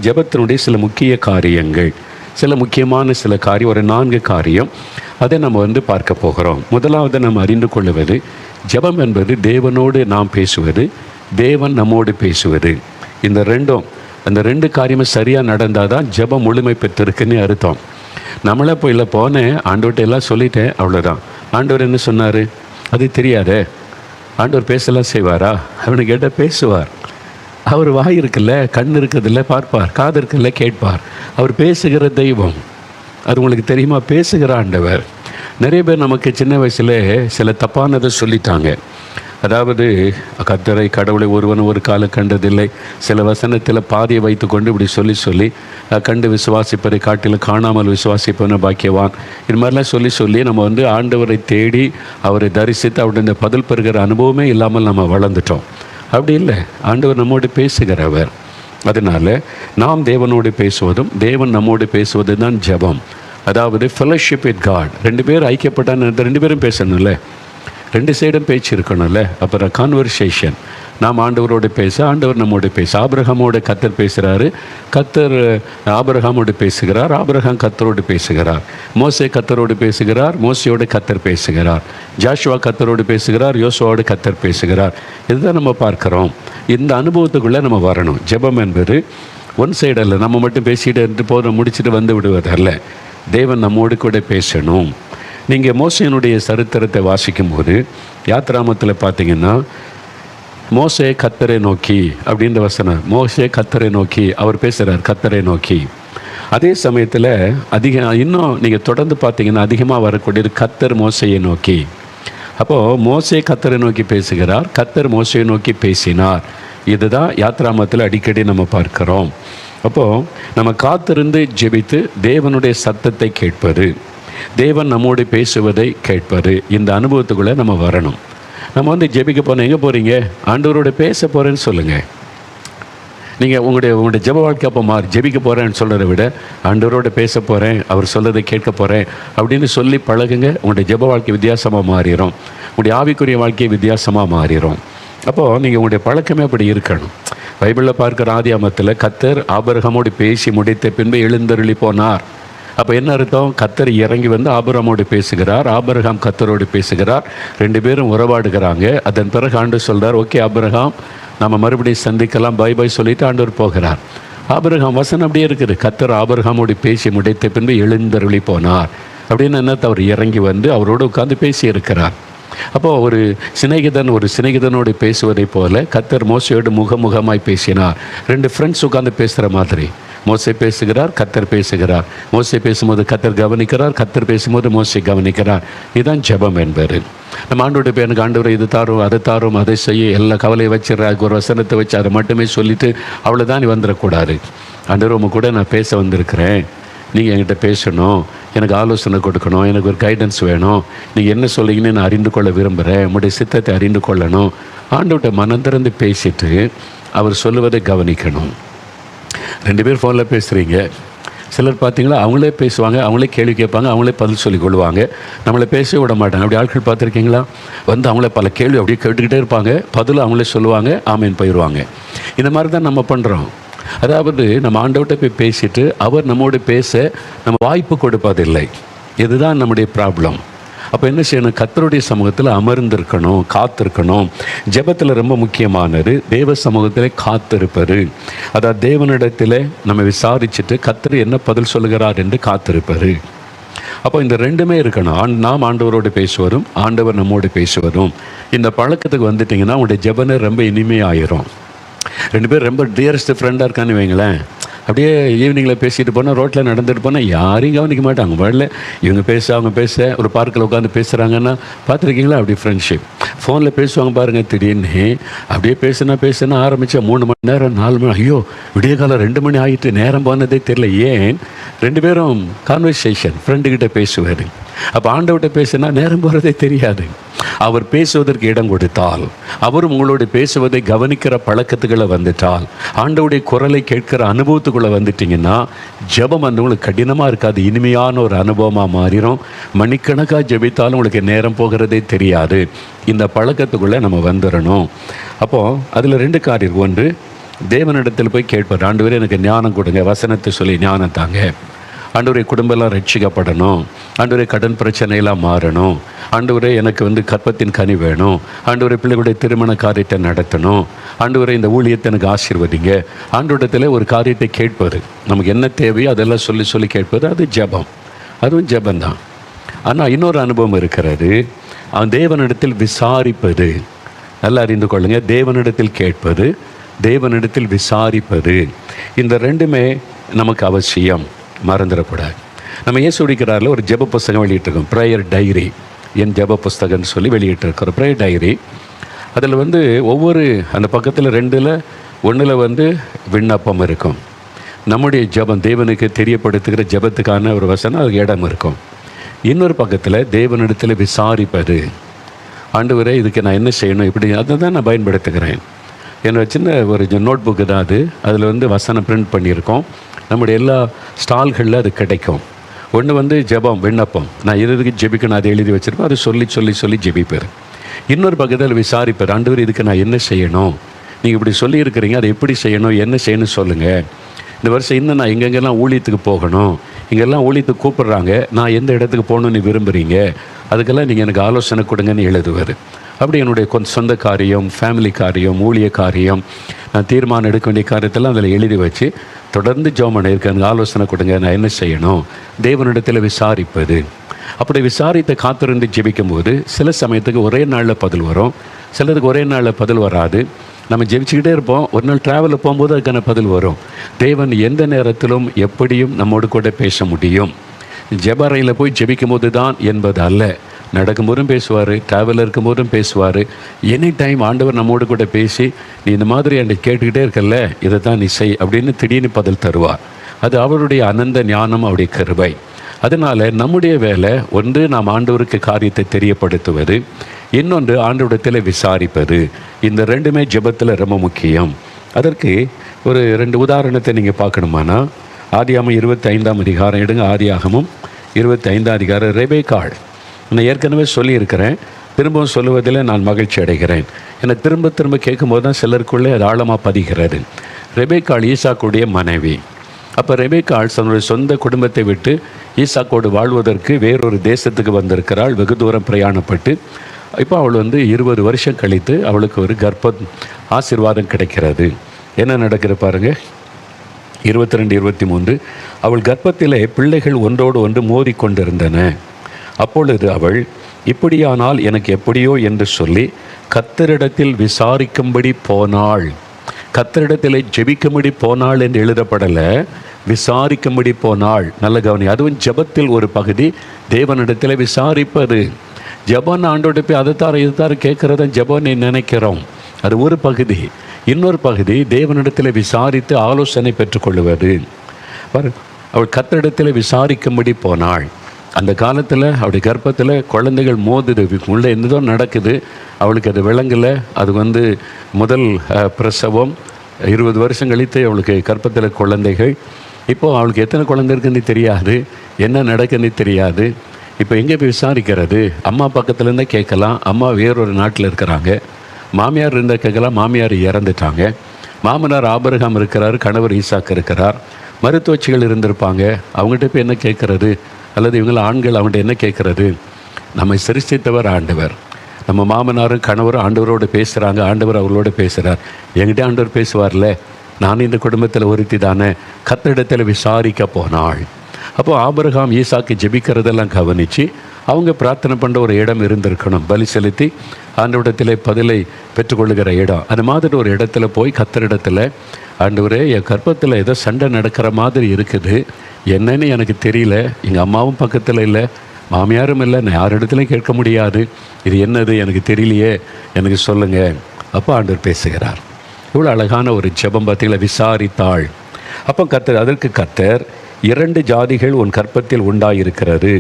ஜெபத்தினுடைய சில முக்கிய காரியங்கள், சில முக்கியமான சில காரியம், ஒரு 4 காரியம், அதை நம்ம பார்க்க போகிறோம். முதலாவது நம்ம அறிந்து கொள்ளுவது, ஜெபம் என்பது தேவனோடு நாம் பேசுவது, தேவன் நம்மோடு பேசுவது. அந்த ரெண்டு காரியமும் சரியாக நடந்தால் தான் ஜெபம் முழுமை பெற்றிருக்குன்னு அர்த்தம். நம்மளே போய் இல்லை போனேன், ஆண்டவர்கிட்ட எல்லாம் சொல்லிட்டேன், அவ்வளோதான். ஆண்டவர் என்ன சொன்னார் அது தெரியாதே. ஆண்டவர் பேசலாம் செய்வாரா? அவனு கேட்டால் பேசுவார். அவர் வாய் இருக்குல்ல, கண் இருக்கிறதில்ல பார்ப்பார், காது இருக்குல்ல கேட்பார். அவர் பேசுகிற தெய்வம். அது உங்களுக்கு தெரியுமா? பேசுகிற ஆண்டவர். நிறைய பேர் நமக்கு சின்ன வயசில் சில தப்பானதை சொல்லிட்டாங்க. அதாவது கர்த்தரை கடவுளை ஒருவன் ஒரு காலம் கண்டதில்லை, சில வசனத்தில் பாதியை வைத்து கொண்டு இப்படி சொல்லி கண்டு விசுவாசிப்பதை காட்டிலும் காணாமல் விசுவாசிப்பவன பாக்கியவான், இது மாதிரிலாம் சொல்லி நம்ம ஆண்டவரை தேடி அவரை தரிசித்து அவருடைய பதில் பெறுகிற அனுபவமே இல்லாமல் நம்ம வளர்ந்துட்டோம். அப்படி இல்லை, ஆண்டவர் நம்மோடு பேசுகிறவர். அதனால் நாம் தேவனோடு பேசுவதும் தேவன் நம்மோடு பேசுவது தான் ஜெபம். அதாவது ஃபெலோஷிப் வித் காட். 2 பேர் ஐக்கியப்பட்டான்னு 2 பேரும் பேசணும்ல, 2 சைடும் பேச்சு இருக்கணும்ல. அப்புறம் கான்வர்சேஷன். நாம் ஆண்டவரோடு பேச, ஆண்டவர் நம்மோடு பேச. ஆபிரகாமோடு கர்த்தர் பேசுகிறாரு, கர்த்தர் ஆபிரகாமோடு பேசுகிறார், ஆபிரகாம் கர்த்தரோடு பேசுகிறார். மோசே கர்த்தரோடு பேசுகிறார், மோசையோடு கர்த்தர் பேசுகிறார். ஜாஷுவா கர்த்தரோடு பேசுகிறார், யோசுவாவோடு கர்த்தர் பேசுகிறார். இதுதான் நம்ம பார்க்குறோம். இந்த அனுபவத்துக்குள்ளே நம்ம வரணும். ஜெபம் என்பது ஒன் சைடு அல்ல, நம்ம மட்டும் பேசிட்டு போதும் முடிச்சுட்டு வந்து விடுவதல்ல. தேவன் நம்மோடு கூட பேசணும். நீங்கள் மோசேனுடைய சரித்திரத்தை வாசிக்கும்போது யாத்ராமத்தில் பார்த்தீங்கன்னா, மோசே கர்த்தரை நோக்கி அப்படின்ற வசனம், மோசே கர்த்தரை நோக்கி அவர் பேசுகிறார், கர்த்தரை நோக்கி. அதே சமயத்தில் இன்னும் நீங்கள் தொடர்ந்து பார்த்தீங்கன்னா அதிகமாக வரக்கூடியது கர்த்தர் மோசையை நோக்கி. அப்போது மோசே கர்த்தரை நோக்கி பேசுகிறார், கர்த்தர் மோசையை நோக்கி பேசினார். இதுதான் யாத்ராமத்தில் அடிக்கடி நம்ம பார்க்கிறோம். அப்போது நம்ம காத்திருந்து ஜெபித்து தேவனுடைய சத்தத்தை கேட்பது, தேவன் நம்மோடு பேசுவதை கேட்பது, இந்த அனுபவத்துக்குள்ளே நம்ம வரணும். நம்ம ஜெபிக்க போனால் எங்கே போகிறீங்க? ஆண்டவரோட பேச போகிறேன்னு சொல்லுங்கள். நீங்கள் உங்களுடைய ஜெப வாழ்க்கை அப்போ ஜெபிக்க போகிறேன்னு சொல்கிறத விட ஆண்டவரோட பேச போகிறேன், அவர் சொல்கிறதை கேட்க போகிறேன் அப்படின்னு சொல்லி பழகுங்க. உங்களுடைய ஜெப வாழ்க்கை வித்தியாசமாக மாறிடும், உங்களுடைய ஆவிக்குரிய வாழ்க்கை வித்தியாசமாக மாறிடும். அப்போது நீங்கள் உங்களுடைய பழக்கமே அப்படி இருக்கணும். பைபிளில் பார்க்குற ஆதியாமத்தில் கர்த்தர் ஆபிரகாமோடு பேசி முடித்த பின்பு எழுந்தருளி போனார். அப்போ என்ன அர்த்தம்? கர்த்தர் இறங்கி வந்து ஆபிரகாமோடு பேசுகிறார், ஆபிரகாம் கர்த்தரோடு பேசுகிறார், 2 பேரும் உறவாடுகிறாங்க. அதன் பிறகு ஆண்டவர் சொல்கிறார், ஓகே ஆபிரகாம், நம்ம மறுபடியும் சந்திக்கலாம், பை பை சொல்லிவிட்டு ஆண்டவர் போகிறார். ஆபிரகாம் வசனம் அப்படியே இருக்குது, கர்த்தர் ஆபிரகாமோடு பேசி முடித்த பின்பு எழுந்தருளி போனார். அப்படின்னு என்ன? அவர் இறங்கி வந்து அவரோடு உட்கார்ந்து பேசி இருக்கிறார். அப்போது ஒரு சிநேகிதனோடு பேசுவதை போல கர்த்தர் மோசையோடு முகமுகமாய் பேசினார். 2 ஃப்ரெண்ட்ஸ் உட்கார்ந்து பேசுகிற மாதிரி. மோசே பேசுகிறார், கர்த்தர் பேசுகிறார். மோசே பேசும்போது கர்த்தர் கவனிக்கிறார், கர்த்தர் பேசும்போது மோசே கவனிக்கிறார். இதுதான் ஜெபம் என்பது. நம்ம ஆண்டோட எனக்கு ஆண்டவரை இது தாரும், அதை தாரும், அதை செய்ய, எல்லா கவலையை வச்சிடறாங்க, ஒரு வசனத்தை வச்சு அதை மட்டுமே சொல்லிவிட்டு அவ்வளோதான் நீ வந்துடக்கூடாது. ஆண்டவர் உங்க கூட நான் பேச வந்திருக்கிறேன், நீங்கள் என்கிட்ட பேசணும், எனக்கு ஆலோசனை கொடுக்கணும், எனக்கு ஒரு கைடன்ஸ் வேணும், நீங்கள் என்ன சொல்லிங்கன்னு நான் அறிந்து கொள்ள விரும்புகிறேன், உங்களுடைய சித்தத்தை அறிந்து கொள்ளணும். ஆண்டவர்கிட்ட மனம் திறந்து பேசிட்டு அவர் சொல்லுவதை கவனிக்கணும். 2 பேர் ஃபோனில் பேசுகிறீங்க. சிலர் பார்த்தீங்களா, அவங்களே பேசுவாங்க, அவங்களே கேள்வி கேட்பாங்க, அவங்களே பதில் சொல்லி கொள்வாங்க, நம்மளை பேச விட மாட்டாங்க. அப்படி ஆட்கள் பார்த்துருக்கீங்களா? அவங்களே பல கேள்வி அப்படியே கேட்டுக்கிட்டே இருப்பாங்க, பதில் அவங்களே சொல்லுவாங்க, ஆமேன்னு போயிடுவாங்க. இந்த மாதிரி தான் நம்ம பண்ணுறோம். அதாவது நம்ம ஆண்டவர்கிட்ட போய் பேசிட்டு அவர் நம்மோடு பேச நம்ம வாய்ப்பு கொடுப்பதில்லை. இதுதான் நம்முடைய ப்ராப்ளம். அப்போ என்ன செய்யணும்? கர்த்தருடைய சமூகத்தில் அமர்ந்திருக்கணும், காத்திருக்கணும். ஜெபத்தில் ரொம்ப முக்கியமானது தேவ சமூகத்தில் காத்திருப்பது. அதாவது தேவனிடத்தில் நம்ம விசாரிச்சுட்டு கர்த்தர் என்ன பதில் சொல்லுகிறார் என்று காத்திருப்பது. அப்போ இந்த 2மே இருக்கணும். நாம் ஆண்டவரோடு பேசுவதும் ஆண்டவர் நம்மோடு பேசுவதும். இந்த பழக்கத்துக்கு வந்துட்டிங்கன்னா உங்களுடைய ஜெபனை ரொம்ப இனிமையாயிரும். 2 பேர் ரொம்ப டியரஸ்ட் ஃப்ரெண்டாக இருக்கான்னு வைங்களேன், அப்படியே ஈவினிங்கில் பேசிட்டு போனால், ரோட்டில் நடந்துட்டு போனால் யாரையும் கவனிக்க மாட்டாங்க. வரல இவங்க அவங்க பேச ஒரு பார்க்கில் உட்காந்து பேசுகிறாங்கன்னா பார்த்துருக்கீங்களா? அப்படி ஃப்ரெண்ட்ஷிப். ஃபோனில் பேசுவாங்க பாருங்கள், திடீர்னு அப்படியே பேசுனா ஆரம்பித்தா 3 மணி நேரம் 4 மணி, ஐயோ விடிய காலம் 2 மணி ஆகிட்டு, நேரம் போனதே தெரியல. ஏன்? 2 பேரும் கான்வர்சேஷன், ஃப்ரெண்டுக்கிட்ட பேசுவார். அப்போ ஆண்டவர்கிட்ட பேசினா நேரம் போகிறதே தெரியாது. அவர் பேசுவதற்கு இடம் கொடுத்தால், அவரும் உங்களோட பேசுவதை கவனிக்கிற பழக்கத்துக்களை வந்துட்டால், ஆண்டவருடைய குரலை கேட்கிற அனுபவத்துக்குள்ளே வந்துட்டிங்கன்னா ஜெபம் உங்களுக்கு கடினமாக இருக்காது, இனிமையான ஒரு அனுபவமாக மாறிடும். மணிக்கணக்காக ஜெபித்தாலும் உங்களுக்கு நேரம் போகிறதே தெரியாது. இந்த பழக்கத்துக்குள்ளே நம்ம வந்துடணும். அப்போது அதில் 2 காரியம். ஒன்று, தேவனிடத்தில் போய் கேட்பார், ஆண்டவரே எனக்கு ஞானம் கொடுங்க, வசனத்தை சொல்லி ஞானம் தாங்க. ஆண்டவரே குடும்பம்லாம் ரட்சிக்கப்படணும், ஆண்டவரே கடன் பிரச்சனையெல்லாம் மாறணும், ஆண்டவரே எனக்கு கற்பத்தின் கனி வேணும், ஆண்டவரே பிள்ளைகளுடைய திருமண காரியத்தை நடத்தணும், ஆண்டவரே இந்த ஊழியத்தை எனக்கு ஆசீர்வதிங்க. ஆண்டவரிடத்தில் ஒரு காரியத்தை கேட்பது, நமக்கு என்ன தேவையோ அதெல்லாம் சொல்லி சொல்லி கேட்பது, அது ஜெபம். அதுவும் ஜெபந்தான். ஆனால் இன்னொரு அனுபவம் இருக்கிறது, தேவனிடத்தில் விசாரிப்பது. நல்லா அறிந்து கொள்ளுங்க, தேவனிடத்தில் கேட்பது, தேவனிடத்தில் விசாரிப்பது, இந்த ரெண்டுமே நமக்கு அவசியம், மறந்துடக்கூடாது. நம்ம இயேசு உடிக்கிறாரில் ஒரு ஜெப புஸ்தகம் வெளியிட்டிருக்கோம், ப்ரேயர் டைரி, என் ஜெப புஸ்தகம்னு சொல்லி வெளியிட்டிருக்கிறோம், ப்ரேயர் டைரி. அதில் ஒவ்வொரு அந்த பக்கத்தில் 2ல் 1ல் விண்ணப்பம் இருக்கும், நம்முடைய ஜெபம் தேவனுக்கு தெரியப்படுத்துகிற ஜெபத்துக்கான ஒரு வசனம், அதுக்கு இடம் இருக்கும். இன்னொரு பக்கத்தில் தேவனிடத்தில் விசாரிப்பது, ஆண்டவரே இதுக்கு நான் என்ன செய்யணும், இப்படி அதை தான் நான் பயன்படுத்துகிறேன். என்னோட சின்ன ஒரு நோட் புக்கு தான் அது, அதில் வசனம் பிரிண்ட் பண்ணியிருக்கோம். நம்முடைய எல்லா ஸ்டால்களில் அது கிடைக்கும். ஒன்று ஜெபம் விண்ணப்பம், நான் எதுக்கு ஜெபிக்கணும் அதை எழுதி வச்சுருப்பேன், அதை சொல்லி சொல்லி சொல்லி ஜெபிப்பேன். இன்னொரு பக்கத்தில் விசாரிப்பார், ஆண்டவர் இதுக்கு நான் என்ன செய்யணும், நீங்கள் இப்படி சொல்லியிருக்கிறீங்க, அதை எப்படி செய்யணும், என்ன செய்யணும் சொல்லுங்கள். இந்த வருஷம் இன்னும் நான் எங்கெங்கெல்லாம் ஊழியத்துக்கு போகணும், இங்கெல்லாம் ஊழியத்துக்கு கூப்பிட்றாங்க, நான் எந்த இடத்துக்கு போகணுன்னு விரும்புகிறீங்க, அதுக்கெல்லாம் நீங்கள் எனக்கு ஆலோசனை கொடுங்கன்னு எழுதுவார். அப்படி என்னுடைய சொந்த காரியம், ஃபேமிலி காரியம், ஊழிய காரியம், நான் தீர்மானம் எடுக்க வேண்டிய காரியத்தெல்லாம் அதில் எழுதி வச்சு தொடர்ந்து ஜெபம் பண்ணியிருக்கேன், எனக்கு ஆலோசனை கொடுங்க, நான் என்ன செய்யணும். தேவனிடத்தில் விசாரிப்பது. அப்படி விசாரித்த காத்திருந்து ஜெபிக்கும்போது சில சமயத்துக்கு ஒரே நாளில் பதில் வரும், சிலருக்கு ஒரே நாளில் பதில் வராது. நம்ம ஜெபிச்சுக்கிட்டே இருப்போம், ஒரு நாள் ட்ராவலில் போகும்போது அதுக்கான பதில் வரும். தேவன் எந்த நேரத்திலும் எப்படியும் நம்மோடு கூட பேச முடியும். ஜெப அறையில் போய் ஜெபிக்கும் போது தான் என்பது அல்ல, நடக்கும்போதும் பேசுவார், ட்ராவலில் இருக்கும்போதும் பேசுவார். எனி டைம் ஆண்டவர் நம்மோடு கூட பேசி, நீ இந்த மாதிரி என்னை கேட்டுக்கிட்டே இருக்கல்ல, இதை தான் நீ செய் அப்படின்னு திடீர்னு பதில் தருவார். அது அவருடைய அனந்த ஞானம், அவருடைய கிருபை. அதனால் நம்முடைய வேலை ஒன்று, நாம் ஆண்டவருக்கு காரியத்தை தெரியப்படுத்துவது, இன்னொன்று ஆண்டவரிடத்தில் விசாரிப்பது. இந்த ரெண்டுமே ஜெபத்தில் ரொம்ப முக்கியம். அதற்கு ஒரு 2 உதாரணத்தை நீங்கள் பார்க்கணுமானா, ஆதியாகமம் 25ஆம் அதிகாரம் எடுங்க. ஆதியாகமம் 25ஆம் அதிகாரம். ரெபேக்காள், நான் ஏற்கனவே சொல்லியிருக்கிறேன், திரும்பவும் சொல்லுவதில் நான் மகிழ்ச்சி அடைகிறேன். என்னை திரும்ப திரும்ப கேட்கும்போது தான் சிலருக்குள்ளே அது ஆழமாக பதிகிறது. ரெபேக்காள் ஈசாக்குடைய மனைவி. அப்போ ரெபேக்காள் தன்னுடைய சொந்த குடும்பத்தை விட்டு ஈசாக்கோடு வாழ்வதற்கு வேறொரு தேசத்துக்கு வந்திருக்கிறாள், வெகு தூரம் பிரயாணப்பட்டு. இப்போ அவள் 20 வருஷம் கழித்து அவளுக்கு ஒரு ஆசீர்வாதம் கிடைக்கிறது. என்ன நடக்கிற பாருங்கள், 22, 23. அவள் கர்ப்பத்திலே பிள்ளைகள் ஒன்றோடு ஒன்று மோதி கொண்டிருந்தன. அப்பொழுது அவள், இப்படியானால் எனக்கு எப்படியோ என்று சொல்லி கர்த்தரிடத்தில் விசாரிக்கும்படி போனாள். கர்த்தரிடத்தில் ஜெபிக்கும்படி போனாள் என்று எழுதப்படலை, விசாரிக்கும்படி போனாள். நல்ல கவனி, அதுவும் ஜெபத்தில் ஒரு பகுதி தேவனிடத்தில் விசாரிப்பது. ஜெபம் ஆண்டோட போய் அதைத்தார இதுத்தார கேட்குறத ஜெபம் நினைக்கிறோம், அது ஒரு பகுதி. இன்னொரு பகுதி தேவனிடத்தில் விசாரித்து ஆலோசனை பெற்றுக்கொள்வது. அவள் கர்த்தரிடத்தில் விசாரிக்கும்படி போனாள். அந்த காலத்தில் அவருடைய கர்ப்பத்தில் குழந்தைகள் மோதுது, உள்ளே என்னதோ நடக்குது, அவளுக்கு அது விளங்கலை. அது முதல் பிரசவம், 20 வருஷம் கழித்து அவளுக்கு கர்ப்பத்தில் குழந்தைகள். இப்போது அவளுக்கு எத்தனை குழந்தை இருக்குன்னு தெரியாது, என்ன நடக்குன்னு தெரியாது. இப்போ எங்கே போய் விசாரிக்கிறது? அம்மா பக்கத்துலேருந்தே கேட்கலாம், அம்மா வேறொரு நாட்டில் இருக்கிறாங்க. மாமியார் இருந்தால் கேட்கலாம், மாமியார் இறந்துட்டாங்க. மாமனார் ஆபிரகாம் இருக்கிறார், கணவர் ஈசாக்கு இருக்கிறார். மருத்துவச்சிகள் இருந்திருப்பாங்க, அவங்ககிட்ட போய் என்ன கேட்குறது? அல்லது இவங்கள ஆண்கள் அவங்கள்ட்ட என்ன கேட்குறது? நம்மை சிருஷ்டித்தவர் ஆண்டவர். நம்ம மாமனாரும் கணவரும் ஆண்டவரோடு பேசுகிறாங்க, ஆண்டவர் அவர்களோடு பேசுகிறார். என்கிட்ட ஆண்டவர் பேசுவார்ல, நான் இந்த குடும்பத்தில் ஒருத்தி தானே. கர்த்தரிடத்தில் விசாரிக்க போனாள். அப்போது ஆபிரகாம் ஈசாக்கு ஜெபிக்கிறதெல்லாம் கவனித்து அவங்க பிரார்த்தனை பண்ணுற ஒரு இடம் இருந்திருக்கணும், பலி செலுத்தி ஆண்டவரிடத்தில் பதிலை பெற்றுக்கொள்ளுகிற இடம். அந்த மாதிரி ஒரு இடத்துல போய் கர்த்தரிடத்தில், ஆண்டவரே என் கர்ப்பத்தில் ஏதோ சண்டை நடக்கிற மாதிரி இருக்குது, என்னன்னு எனக்கு தெரியல, எங்கள் அம்மாவும் பக்கத்தில் இல்லை, மாமியாரும் இல்லை, நான் யார் இடத்துலையும் கேட்க முடியாது, இது என்னது எனக்கு தெரியலையே, எனக்கு சொல்லுங்கள். அப்போ ஆண்டவர் பேசுகிறார். இவ்வளோ அழகான ஒரு ஜெபம் பார்த்தீங்களா, விசாரித்தாள். அப்போ கர்த்தர், அதற்கு கர்த்தர், 2 ஜாதிகள் உன் கர்ப்பத்தில் உண்டாயிருக்கிறது,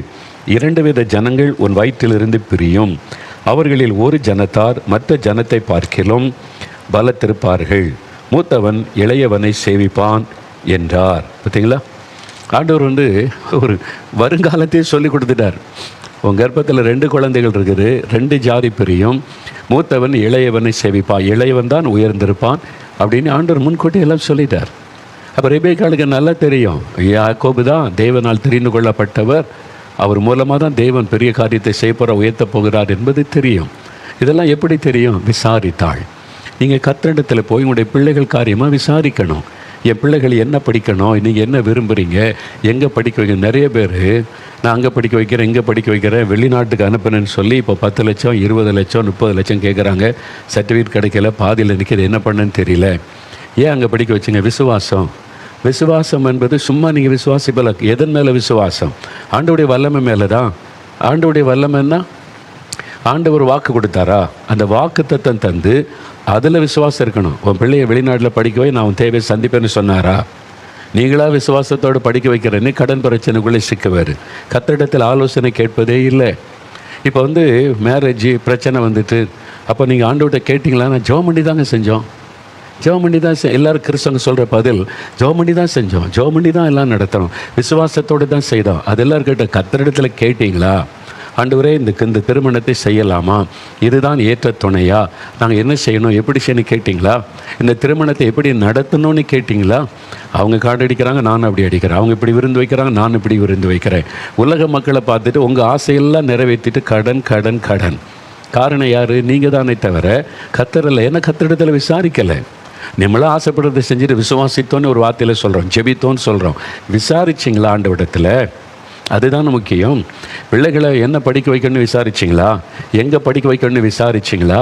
2 வித ஜனங்கள் உன் வயிற்றிலிருந்து பிரியும், அவர்களில் ஒரு ஜனத்தார் மற்ற ஜனத்தை பார்க்கிலும் பலத்திருப்பார்கள், மூத்தவன் இளையவனை சேவிப்பான் என்றார். பார்த்தீங்களா, ஆண்டவர் ஒரு வருங்காலத்தையே சொல்லி கொடுத்துட்டார். உன் கர்ப்பத்தில் 2 குழந்தைகள் இருக்குது, 2 ஜாதி பிரியும், மூத்தவன் இளையவனை சேவிப்பான். இளையவன் தான் உயர்ந்திருப்பான், அப்படின்னு ஆண்டவர் முன்கூட்டி எல்லாம் சொல்லிட்டார். அப்போ ரெபேக்காளுக்கு நல்லா தெரியும், யாக்கோபு தான் தேவனால் தெரிந்து கொள்ளப்பட்டவர், அவர் மூலமாக தான் தேவன் பெரிய காரியத்தை செய்யப்போகிற உயர்த்தப் போகிறார் என்பது தெரியும். இதெல்லாம் எப்படி தெரியும்? விசாரித்தாள். நீங்கள் கர்த்தரிடத்தில் போய் உங்களுடைய பிள்ளைகள் காரியமாக விசாரிக்கணும். என் பிள்ளைகள் என்ன படிக்கணும், நீங்கள் என்ன விரும்புகிறீங்க, எங்கே படிக்க வைக்க. நிறைய பேர் நான் அங்கே படிக்க வைக்கிறேன், இங்கே படிக்க வைக்கிறேன், வெளிநாட்டுக்கு அனுப்புனேன்னு சொல்லி இப்போ 10 லட்சம் 20 லட்சம் 30 லட்சம் கேட்குறாங்க. சர்டிஃபிகேட் கிடைக்கல, பாதியில் நிற்கிது, என்ன பண்ணேன்னு தெரியல. ஏன் அங்கே படிக்க வச்சுங்க? விசுவாசம். விசுவாசம் என்பது சும்மா நீங்கள் விசுவாசிப்பல. எதன் மேலே விசுவாசம்? ஆண்டவருடைய வல்லமை மேலே தான். ஆண்டவருடைய வல்லமைன்னா ஆண்டவர் வாக்கு கொடுத்தாரா, அந்த வாக்கு தத்தம் தந்து அதில் விசுவாசம் இருக்கணும். உன் பிள்ளையை வெளிநாட்டில் படிக்கவே நான் உன் தேவையை சந்திப்பேன்னு சொன்னாரா? நீங்களாக விசுவாசத்தோடு படிக்க வைக்கிறேன்னு கடன் பிரச்சனைக்குள்ளே சிக்குவார். கர்த்தரிடத்தில் ஆலோசனை கேட்பதே இல்லை. இப்போ மேரேஜ் பிரச்சனை வந்துட்டு, அப்போ நீங்கள் ஆண்டவர்கிட்ட கேட்டிங்களா? நான் ஜெபம் பண்ணி தாங்க செஞ்சோம். ஜெபம் பண்ணி தான் எல்லோரும் கிறிஸ்தவங்க சொல்கிற பதில், ஜெபம் பண்ணி தான் செஞ்சோம், ஜெபம் பண்ணி தான் எல்லாம் நடத்தணும், விசுவாசத்தோடு தான் செய்தோம். அது எல்லாருக்கிட்ட கர்த்தரிடத்தில் கேட்டிங்களா? ஆண்டவரே இந்த திருமணத்தை செய்யலாமா, இதுதான் ஏற்ற துணையா, நாங்கள் என்ன செய்யணும், எப்படி செய்யணும் கேட்டிங்களா? இந்த திருமணத்தை எப்படி நடத்தணும்னு கேட்டிங்களா? அவங்க கார்டு அடிக்கிறாங்க, நான் அப்படி அடிக்கிறேன். அவங்க இப்படி விருந்து வைக்கிறாங்க, நான் இப்படி விருந்து வைக்கிறேன். உலக மக்களை பார்த்துட்டு உங்கள் ஆசையெல்லாம் நிறைவேற்றிட்டு கடன் கடன் கடன். காரணம் யார்? நீங்கள் தானே தவிர கர்த்தரில். ஏன்னா கர்த்தரிடத்தில் விசாரிக்கலை. நம்மளாம் ஆசைப்படுறதை செஞ்சுட்டு விசுவாசித்தோன்னு ஒரு வார்த்தையில் சொல்கிறோம், ஜெபித்தோன்னு சொல்கிறோம். விசாரிச்சிங்களா ஆண்டவரிடத்தில்? அதுதான் முக்கியம். பிள்ளைகளை என்ன படிக்க வைக்கணும்னு விசாரிச்சிங்களா? எங்கே படிக்க வைக்கணும்னு விசாரிச்சிங்களா?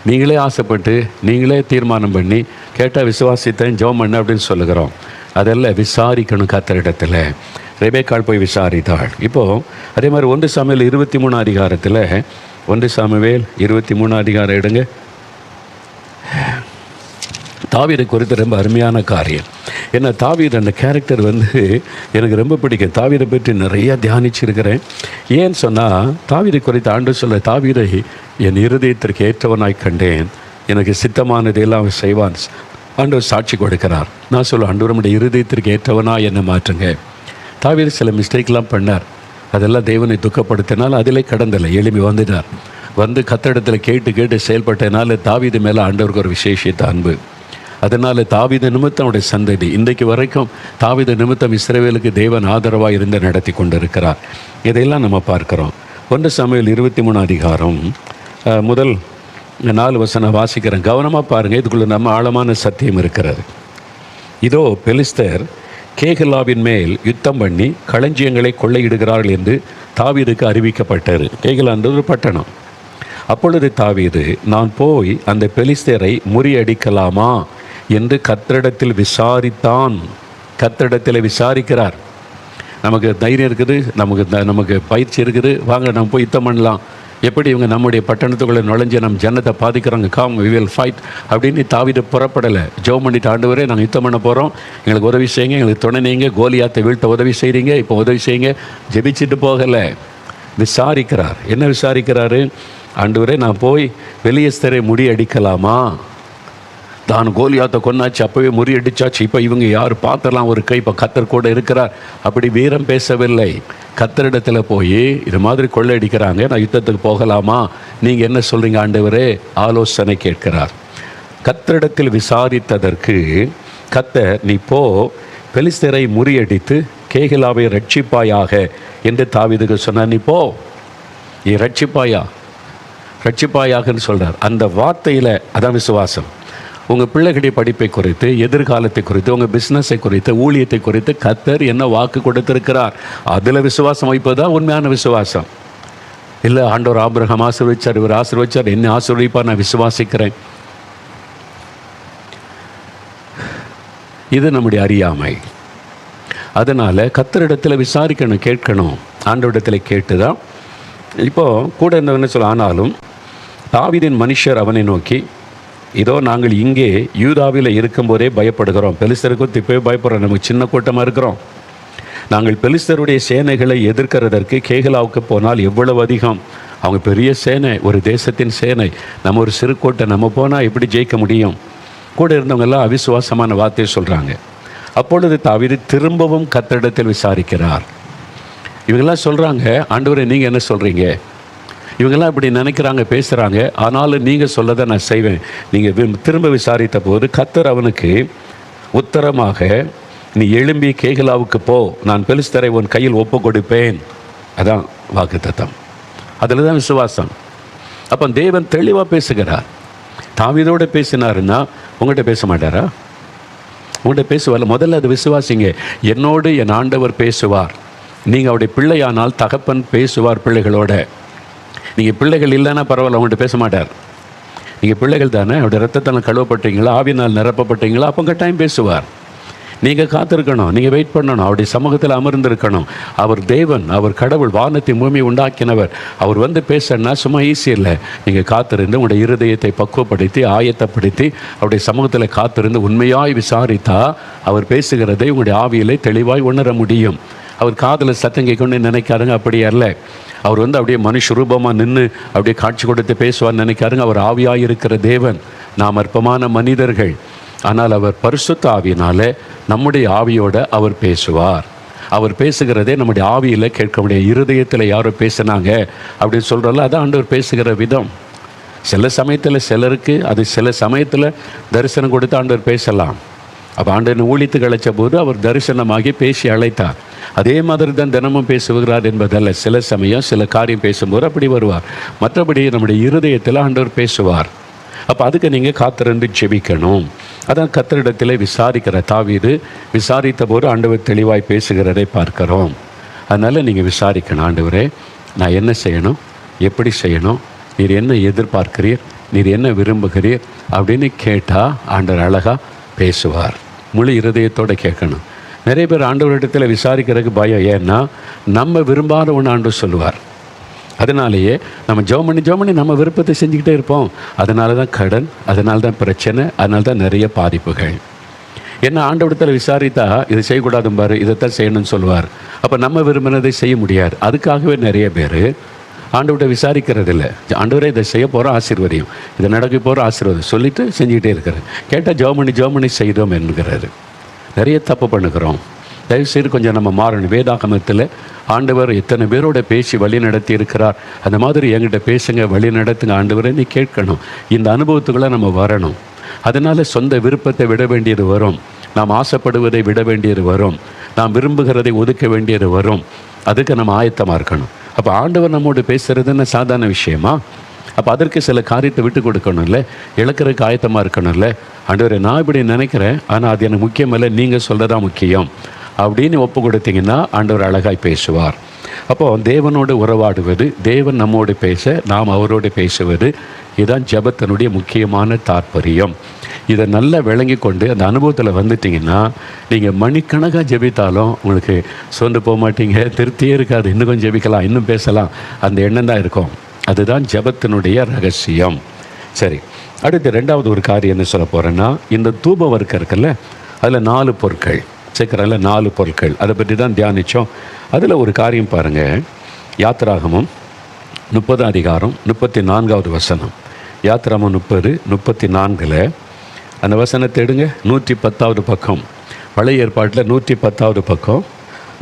நீங்களே ஆசைப்பட்டு நீங்களே தீர்மானம் பண்ணி கேட்டால் விசுவாசித்தேன் ஜெபம் பண்ண அப்படின்னு சொல்லுகிறோம். அதெல்லாம் விசாரிக்கணும் கர்த்தரிடத்தில். ரெபேக்காள் போய் விசாரித்தாள். இப்போது அதே மாதிரி 1 சாமுவேல் 23 அதிகாரத்தில் 1 சாமுவேல் 23 அதிகாரம் எடுங்க. தாவீதை குறித்து ரொம்ப அருமையான காரியம். ஏன்னா தாவீது அந்த கேரக்டர் எனக்கு ரொம்ப பிடிக்கும். தாவீதை பற்றி நிறையா தியானிச்சிருக்கிறேன். ஏன்னு சொன்னால் தாவீதை குறித்து ஆண்டவர் சொல்ல, தாவீதை என் இருதயத்திற்கு ஏற்றவனாய் கண்டேன், எனக்கு சித்தமானதெல்லாம் அவன் செய்வான். ஆண்டவர் சாட்சி கொடுக்கிறார். நான் சொல்ல, ஆண்டவர் நம்முடைய இருதயத்திற்கு ஏற்றவனாக என்னை மாற்றுங்க. தாவீது சில மிஸ்டேக்லாம் பண்ணார், அதெல்லாம் தேவனை துக்கப்படுத்தினால் அதிலே கடந்தலை எளிமை வந்துட்டார். கர்த்தரிடத்தில் கேட்டு செயல்பட்டனால தாவீது மேலே ஆண்டவருக்கு ஒரு விசேஷித்த அன்பு. அதனால் தாவீது நிமித்தம் அவருடைய சந்ததி இன்றைக்கு வரைக்கும் தாவீது நிமித்தம் இஸ்ரவேலுக்கு தேவன் ஆதரவாக இருந்து நடத்தி கொண்டிருக்கிறார். இதையெல்லாம் நம்ம பார்க்குறோம். 1 சாமுவேல் 23 அதிகாரம் முதல் 4 வசனம் வாசிக்கிறேன். கவனமாக பாருங்கள், இதுக்குள்ளே நம்ம ஆழமான சத்தியம் இருக்கிறது. இதோ பெலிஸ்தர் கேகலாவின் மேல் யுத்தம் பண்ணி களஞ்சியங்களை கொள்ளையிடுகிறார்கள் என்று தாவீதுக்கு அறிவிக்கப்பட்டார். கேகலான்றது ஒரு பட்டணம். அப்பொழுது தாவீது, நான் போய் அந்த பெலிஸ்தரை முறியடிக்கலாமா என்று கர்த்தரிடத்தில் விசாரித்தான். கர்த்தரிடத்தில் விசாரிக்கிறார். நமக்கு தைரியம் இருக்குது, நமக்கு பயிற்சி இருக்குது, வாங்க நம்ம போய் யுத்தம் பண்ணலாம். எப்படி இவங்க நம்முடைய பட்டணத்துக்குள்ளே நுழைஞ்சு நம்ம ஜனத்தை பாதிக்கிறாங்க, கம் வி வில் ஃபைட் அப்படின்னு தாவீது புறப்படலை. ஜெபம் பண்ணிட்டு, ஆண்டவரே நாங்கள் யுத்தம் பண்ண போகிறோம், எங்களுக்கு உதவி செய்யுங்க, எங்களுக்கு துணை நீங்க, கோலியாத்தை வீழ்த்த உதவி செய்கிறீங்க, இப்போ உதவி செய்யுங்க. ஜெபிச்சுட்டு போகலை, விசாரிக்கிறார். என்ன விசாரிக்கிறாரு? ஆண்டவரே நான் போய் பெலிஸ்தரை முறியடிக்கலாமா? தான் கோலியாத்தை கொன்னாச்சு, அப்போவே முறியடிச்சாச்சு, இப்போ இவங்க யார் பார்த்தலாம் ஒரு கை, இப்போ கர்த்தர் கூட இருக்கிறார். அப்படி வீரம் பேசவில்லை. கர்த்தரிடத்தில் போய் இது மாதிரி கொள்ளையடிக்கிறாங்க, நான் யுத்தத்துக்கு போகலாமா, நீங்கள் என்ன சொல்கிறீங்க ஆண்டவரே? ஆலோசனை கேட்கிறார். கர்த்தரிடத்தில் விசாரித்ததற்கு கர்த்தர், நீ போ, பெலிஸ்தரை முறியடித்து கேகிலாவை ரட்சிப்பாயாக என்று தாவீதுக்கு சொன்னார். நீ போ, நீ ரட்சிப்பாயாகன்னு சொல்கிறார். அந்த வார்த்தையில் அதான் விசுவாசம். உங்கள் பிள்ளைகளுடைய படிப்பை குறித்து, எதிர்காலத்தை குறித்து, உங்கள் பிஸ்னஸை குறித்து, ஊழியத்தை குறித்து கர்த்தர் என்ன வாக்கு கொடுத்திருக்கிறார், அதில் விசுவாசம் வைப்பது தான் உண்மையான விசுவாசம். இல்லை ஆண்டவர் ஆபிரகாம் ஆசீர்வதிச்சார், இவர் ஆசீர்வதிச்சார், என்ன ஆசீர்வதிப்பார், நான் விசுவாசிக்கிறேன். இது நம்முடைய அறியாமை. அதனால் கர்த்தரிடத்தில் விசாரிக்கணும், கேட்கணும். ஆண்டவரிடத்தில் கேட்டு தான். இப்போது கூட இருந்தவன்னு சொல்ல, ஆனாலும் தாவீதின் மனுஷர் அவனை நோக்கி, இதோ நாங்கள் இங்கே யூதாவில் இருக்கும்போதே பயப்படுகிறோம், பெலிஸ்தருக்கு இப்போவே பயப்படுறோம், நமக்கு சின்ன கூட்டமாக இருக்கிறோம். நாங்கள் பெலிஸ்தருடைய சேனைகளை எதிர்க்கிறதற்கு கேகலாவுக்கு போனால் எவ்வளவு அதிகம், அவங்க பெரிய சேனை, ஒரு தேசத்தின் சேனை, நம்ம ஒரு சிறு கோட்டை, நம்ம போனால் எப்படி ஜெயிக்க முடியும்? கூட இருந்தவங்கெல்லாம் அவிசுவாசமான வார்த்தையை சொல்கிறாங்க. அப்பொழுது தாவீது திரும்பவும் கர்த்தரிடத்தில் விசாரிக்கிறார். இவங்கெல்லாம் சொல்கிறாங்க, ஆண்டவரே நீங்கள் என்ன சொல்கிறீங்க? இவங்கெல்லாம் இப்படி நினைக்கிறாங்க, பேசுகிறாங்க, ஆனாலும் நீங்கள் சொல்லதை நான் செய்வேன். நீங்கள் திரும்ப விசாரித்த போது கர்த்தர் அவனுக்கு உத்தரமாக, நீ எழும்பி கேகலாவுக்கு போ, நான் பெலிஸ்தரை உன் கையில் ஒப்பு கொடுப்பேன். அதான் வாக்குத்தத்தம். அதில் தான் விசுவாசம். அப்போ தேவன் தெளிவாக பேசுகிறார். தாவீதோடு பேசினாருன்னா உங்கள்கிட்ட பேச மாட்டாரா? உங்கள்கிட்ட பேசுவார். முதல்ல அது விசுவாசிங்க. என்னோடு என் ஆண்டவர் பேசுவார். நீங்கள் அவருடைய பிள்ளையானால் தகப்பன் பேசுவார் பிள்ளைகளோட. நீங்கள் பிள்ளைகள் இல்லைன்னா பரவாயில்ல, அவங்கள்ட்ட பேச மாட்டார். நீங்கள் பிள்ளைகள் தானே, அவருடைய ரத்தத்தால் கழுவப்பட்டீங்களா, ஆவினால் நிரப்பப்பட்டீங்களா, அப்போ கட்டாயம் பேசுவார். நீங்கள் காத்திருக்கணும், நீங்கள் வெயிட் பண்ணணும், அவருடைய சமூகத்தில் அமர்ந்திருக்கணும். அவர் தேவன், அவர் கடவுள், வானத்தை பூமி உண்டாக்கினவர். அவர் வந்து பேசணுன்னா சும்மா ஈஸி இல்லை. நீங்கள் காத்திருந்து உங்களுடைய இருதயத்தை பக்குவப்படுத்தி ஆயத்தப்படுத்தி அவருடைய சமூகத்தில் காத்திருந்து உண்மையாய் விசாரித்தா அவர் பேசுகிறதை உங்களுடைய ஆவியிலே தெளிவாய் உணர முடியும். அவர் காதில் சத்தம் கேட்கணும்னு நினைக்காருங்க, அப்படி அல்ல. அவர் வந்து அப்படியே மனுஷ ரூபமாக நின்று அப்படியே காட்சி கொடுத்து பேசுவார்னு நினைக்காருங்க. அவர் ஆவியாக இருக்கிற தேவன், நாம் அற்பமான மனிதர்கள். ஆனால் அவர் பரிசுத்த ஆவியினால நம்முடைய ஆவியோடு அவர் பேசுவார். அவர் பேசுகிறதே நம்முடைய ஆவியில் கேட்க முடியாது. இருதயத்தில் யாரோ பேசுனாங்க அப்படின்னு சொல்கிறோம்ல, அதான் ஆண்டவர் பேசுகிற விதம். சில சமயத்தில் சிலருக்கு அது சில சமயத்தில் தரிசனம் கொடுத்து ஆண்டவர் பேசலாம். அப்போ ஆண்டவன் ஊழித்து அழைச்ச போது அவர் தரிசனமாகி பேசி அழைத்தார். அதே மாதிரி தான் தினமும் பேசுகிறார் என்பதல்ல. சில சமயம் சில காரியம் பேசும்போது அப்படி வருவார். மற்றபடி நம்முடைய இருதயத்தில் ஆண்டவர் பேசுவார். அப்போ அதுக்கு நீங்கள் காத்திருந்து ஜெபிக்கணும். அதான் கர்த்தரிடத்தில் விசாரிக்கிற தாவீது விசாரித்த போது ஆண்டவர் தெளிவாய் பேசுகிறதை பார்க்கிறோம். அதனால் நீங்கள் விசாரிக்கணும், ஆண்டவரே நான் என்ன செய்யணும், எப்படி செய்யணும், நீர் என்ன எதிர்பார்க்கிறீர், நீர் என்ன விரும்புகிறீர் அப்படின்னு கேட்டால் ஆண்டவர் அழகாக பேசுவார். முழு இருதயத்தோடு கேட்கணும். நிறைய பேர் ஆண்டவரிடத்தில் விசாரிக்கிறதுக்கு பயம். ஏன்னா நம்ம விரும்பாத ஒன்று ஆண்டவர் சொல்லுவார். அதனாலேயே நம்ம ஜெபம் பண்ணி நம்ம விருப்பத்தை செஞ்சுக்கிட்டே இருப்போம். அதனால தான் கடன், அதனால தான் பிரச்சனை, அதனால தான் நிறைய பாதிப்புகள். ஏன்னா ஆண்டவரிடத்தில் விசாரித்தா இதை செய்யக்கூடாதும் பாரு, இதைத்தான் செய்யணும்னு சொல்லுவார். அப்போ நம்ம விரும்பினதை செய்ய முடியாது. அதுக்காகவே நிறைய பேர் ஆண்டவர்கிட்ட விசாரிக்கிறது இல்லை. ஆண்டவரே இதை செய்ய போகிற ஆசீர்வதியும், இதை நடக்க போகிற ஆசீர்வாதம் சொல்லிவிட்டு செஞ்சுக்கிட்டே இருக்கிறார். கேட்டால் ஜெபம் பண்ணி செய்தோம் என்கிறாரு. நிறைய தப்பு பண்ணுகிறோம். தயவுசெய்து கொஞ்சம் நம்ம மாறணும். வேதாகமத்தில் ஆண்டவர் எத்தனை பேரோட பேசி வழி நடத்தி இருக்கிறார். அந்த மாதிரி என்கிட்ட பேசுங்க, வழி நடத்துங்க ஆண்டவரை நீ கேட்கணும். இந்த அனுபவத்துக்குள்ளே நம்ம வரணும். அதனால் சொந்த விருப்பத்தை விட வேண்டியது வரும், நாம் ஆசைப்படுவதை விட வேண்டியது வரும், நாம் விரும்புகிறதை ஒதுக்க வேண்டியது வரும். அதுக்கு நம்ம ஆயத்தமாக இருக்கணும். அப்போ ஆண்டவர் நம்மோடு பேசுகிறதுன்னு சாதாரண விஷயமா? அப்போ அதற்கு சில காரியத்தை விட்டு கொடுக்கணும்ல, இழக்கிறதுக்கு ஆயத்தமாக இருக்கணும்ல. ஆண்டவரை நான் இப்படி நினைக்கிறேன், ஆனால் அது எனக்கு முக்கியம் இல்லை, நீங்கள் சொல்கிறதா முக்கியம் அப்படின்னு ஒப்பு கொடுத்தீங்கன்னா ஆண்டவர் அழகாய் பேசுவார். அப்போது தேவனோடு உறவாடுவது, தேவன் நம்மோடு பேச நாம் அவரோடு பேசுவது, இதுதான் ஜெபத்தினுடைய முக்கியமான தாற்பயம். இதை நல்லா விளங்கி கொண்டு அந்த அனுபவத்தில் வந்துட்டிங்கன்னா நீங்கள் மணிக்கணக்காக ஜெபித்தாலும் உங்களுக்கு சோர்ந்து போக மாட்டீங்க, திருப்தியே இருக்காது. இன்னும் கொஞ்சம் ஜெபிக்கலாம், இன்னும் பேசலாம், அந்த எண்ணம் தான் இருக்கும். அதுதான் ஜெபத்தினுடைய ரகசியம். சரி, அடுத்து ரெண்டாவது ஒரு காரியம் என்ன சொல்ல போகிறேன்னா, இந்த தூப வர்க்கம் இருக்குல்ல, அதில் 4 பொருட்கள் சேர்க்குறதில்ல, 4 பொருட்கள், அதை பற்றி தான் தியானித்தோம். அதில் ஒரு காரியம் பாருங்கள். யாத்திராகமம் 30 அதிகாரம் 34வது வசனம். யாத்திராகமம் 30:34 அந்த வசனத்தை எடுங்க. 110வது பக்கம், பழைய ஏற்பாட்டில் 110வது பக்கம்,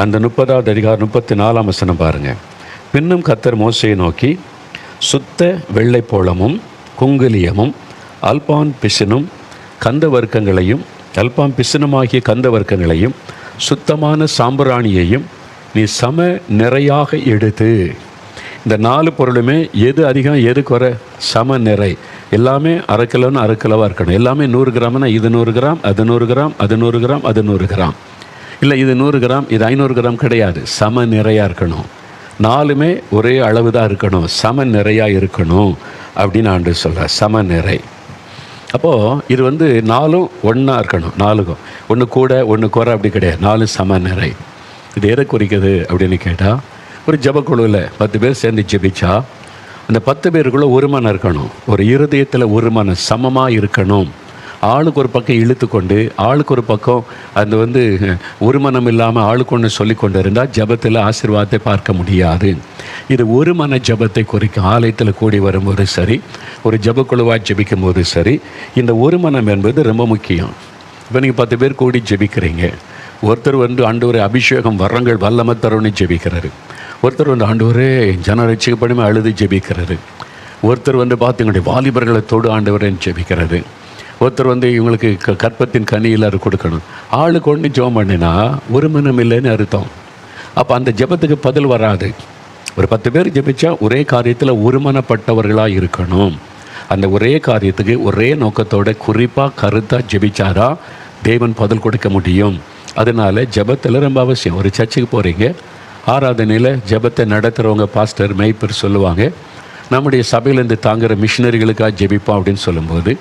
அந்த 30வது அதிகாரம் 34ஆம் வசனம் பாருங்கள். பின்னும் கர்த்தர் மோசேயை நோக்கி, சுத்த வெள்ளைப்போளமும் குங்குலியமும் அல்பான் பிசினும் கந்த வர்க்கங்களையும், அல்பான் பிசினுமாகிய கந்த வர்க்கங்களையும் சுத்தமான சாம்பிராணியையும் நீ சம நிறையாக எடுத்து. இந்த 4 பொருளுமே எது அதிகம் எது குறை? சம நிறை. எல்லாமே அரை கிலோன்னு அரை கிலோவாக இருக்கணும். எல்லாமே 100 கிராம்னா இது 100 கிராம், அது 100 கிராம், அது 100 கிராம், அது 100 கிராம். இல்லை இது 100 கிராம், இது 500 கிராம் கிடையாது. சம நிறையாக இருக்கணும். 4மே ஒரே அளவு தான் இருக்கணும், சம நிறையாக இருக்கணும் அப்படின்னு ஆண்டு சொல்கிறார். சம நிறை. அப்போது இது 4ம் ஒன்றா இருக்கணும். 4க்கும் ஒன்று கூட ஒன்று குறை அப்படி கிடையாது. 4 சம நிறை. இது எதை குறிக்குது அப்படின்னு கேட்டால், ஒரு ஜெபக்குழுவில் 10 பேர் சேர்ந்து ஜெபிச்சா அந்த 10 பேருக்குள்ளே ஒரு மனம் இருக்கணும். ஒரு இருதயத்தில் ஒரு மனம் சமமாக இருக்கணும். ஆளுக்கு ஒரு பக்கம் இழுத்து கொண்டு ஆளுக்கு ஒரு பக்கம் அந்த ஒரு மனம் இல்லாமல் ஆளுக்கு ஒன்று சொல்லி கொண்டு இருந்தால் ஜபத்தில் ஆசீர்வாதத்தை பார்க்க முடியாது. இது ஒரு மன ஜபத்தை குறிக்கும். ஆலயத்தில் கூடி வரும்போது சரி, ஒரு ஜபக்குழுவாக ஜெபிக்கும் போது சரி, இந்த ஒரு மனம் என்பது ரொம்ப முக்கியம். இப்போ நீங்கள் 10 பேர் கூடி ஜெபிக்கிறீங்க. ஒருத்தர் ஆண்டவரை அபிஷேகம் வரங்கள் வல்லமை தரும்னு ஜெபிக்கிறாரு. ஒருத்தர் வந்து ஆண்டவரே ஜன ரட்சிக்கப்படுமே அழுது ஜெபிக்கிறது. ஒருத்தர் வந்து பார்த்தீங்கன்னா வாலிபர்களை தொடு ஆண்டவரேன்னு ஜெபிக்கிறது. ஒருத்தர் வந்து இவங்களுக்கு கற்பத்தின் கனி எல்லாரும் கொடுக்கணும். ஆளுக்கு ஒன்று ஜெபம் பண்ணினா ஒரு மனம் இல்லைன்னு அர்த்தம். அப்போ அந்த ஜெபத்துக்கு பதில் வராது. ஒரு 10 பேர் ஜெபிச்சா ஒரே காரியத்தில் ஒருமனப்பட்டவர்களாக இருக்கணும். அந்த ஒரே காரியத்துக்கு ஒரே நோக்கத்தோட குறிப்பாக கருத்தாக ஜெபிச்சாதான் தேவன் பதில் கொடுக்க முடியும். அதனால் ஜெபத்தில் ரொம்ப அவசியம். ஒரு சர்ச்சுக்கு போகிறீங்க, ஆராதனையில் ஜெபத்தை நடத்துகிறவங்க பாஸ்டர் மெய்ப்பர் சொல்லுவாங்க, நம்முடைய சபையிலேருந்து தாங்குகிற மிஷினரிகளுக்காக ஜெபிப்போம் அப்படின்னு சொல்லும்போது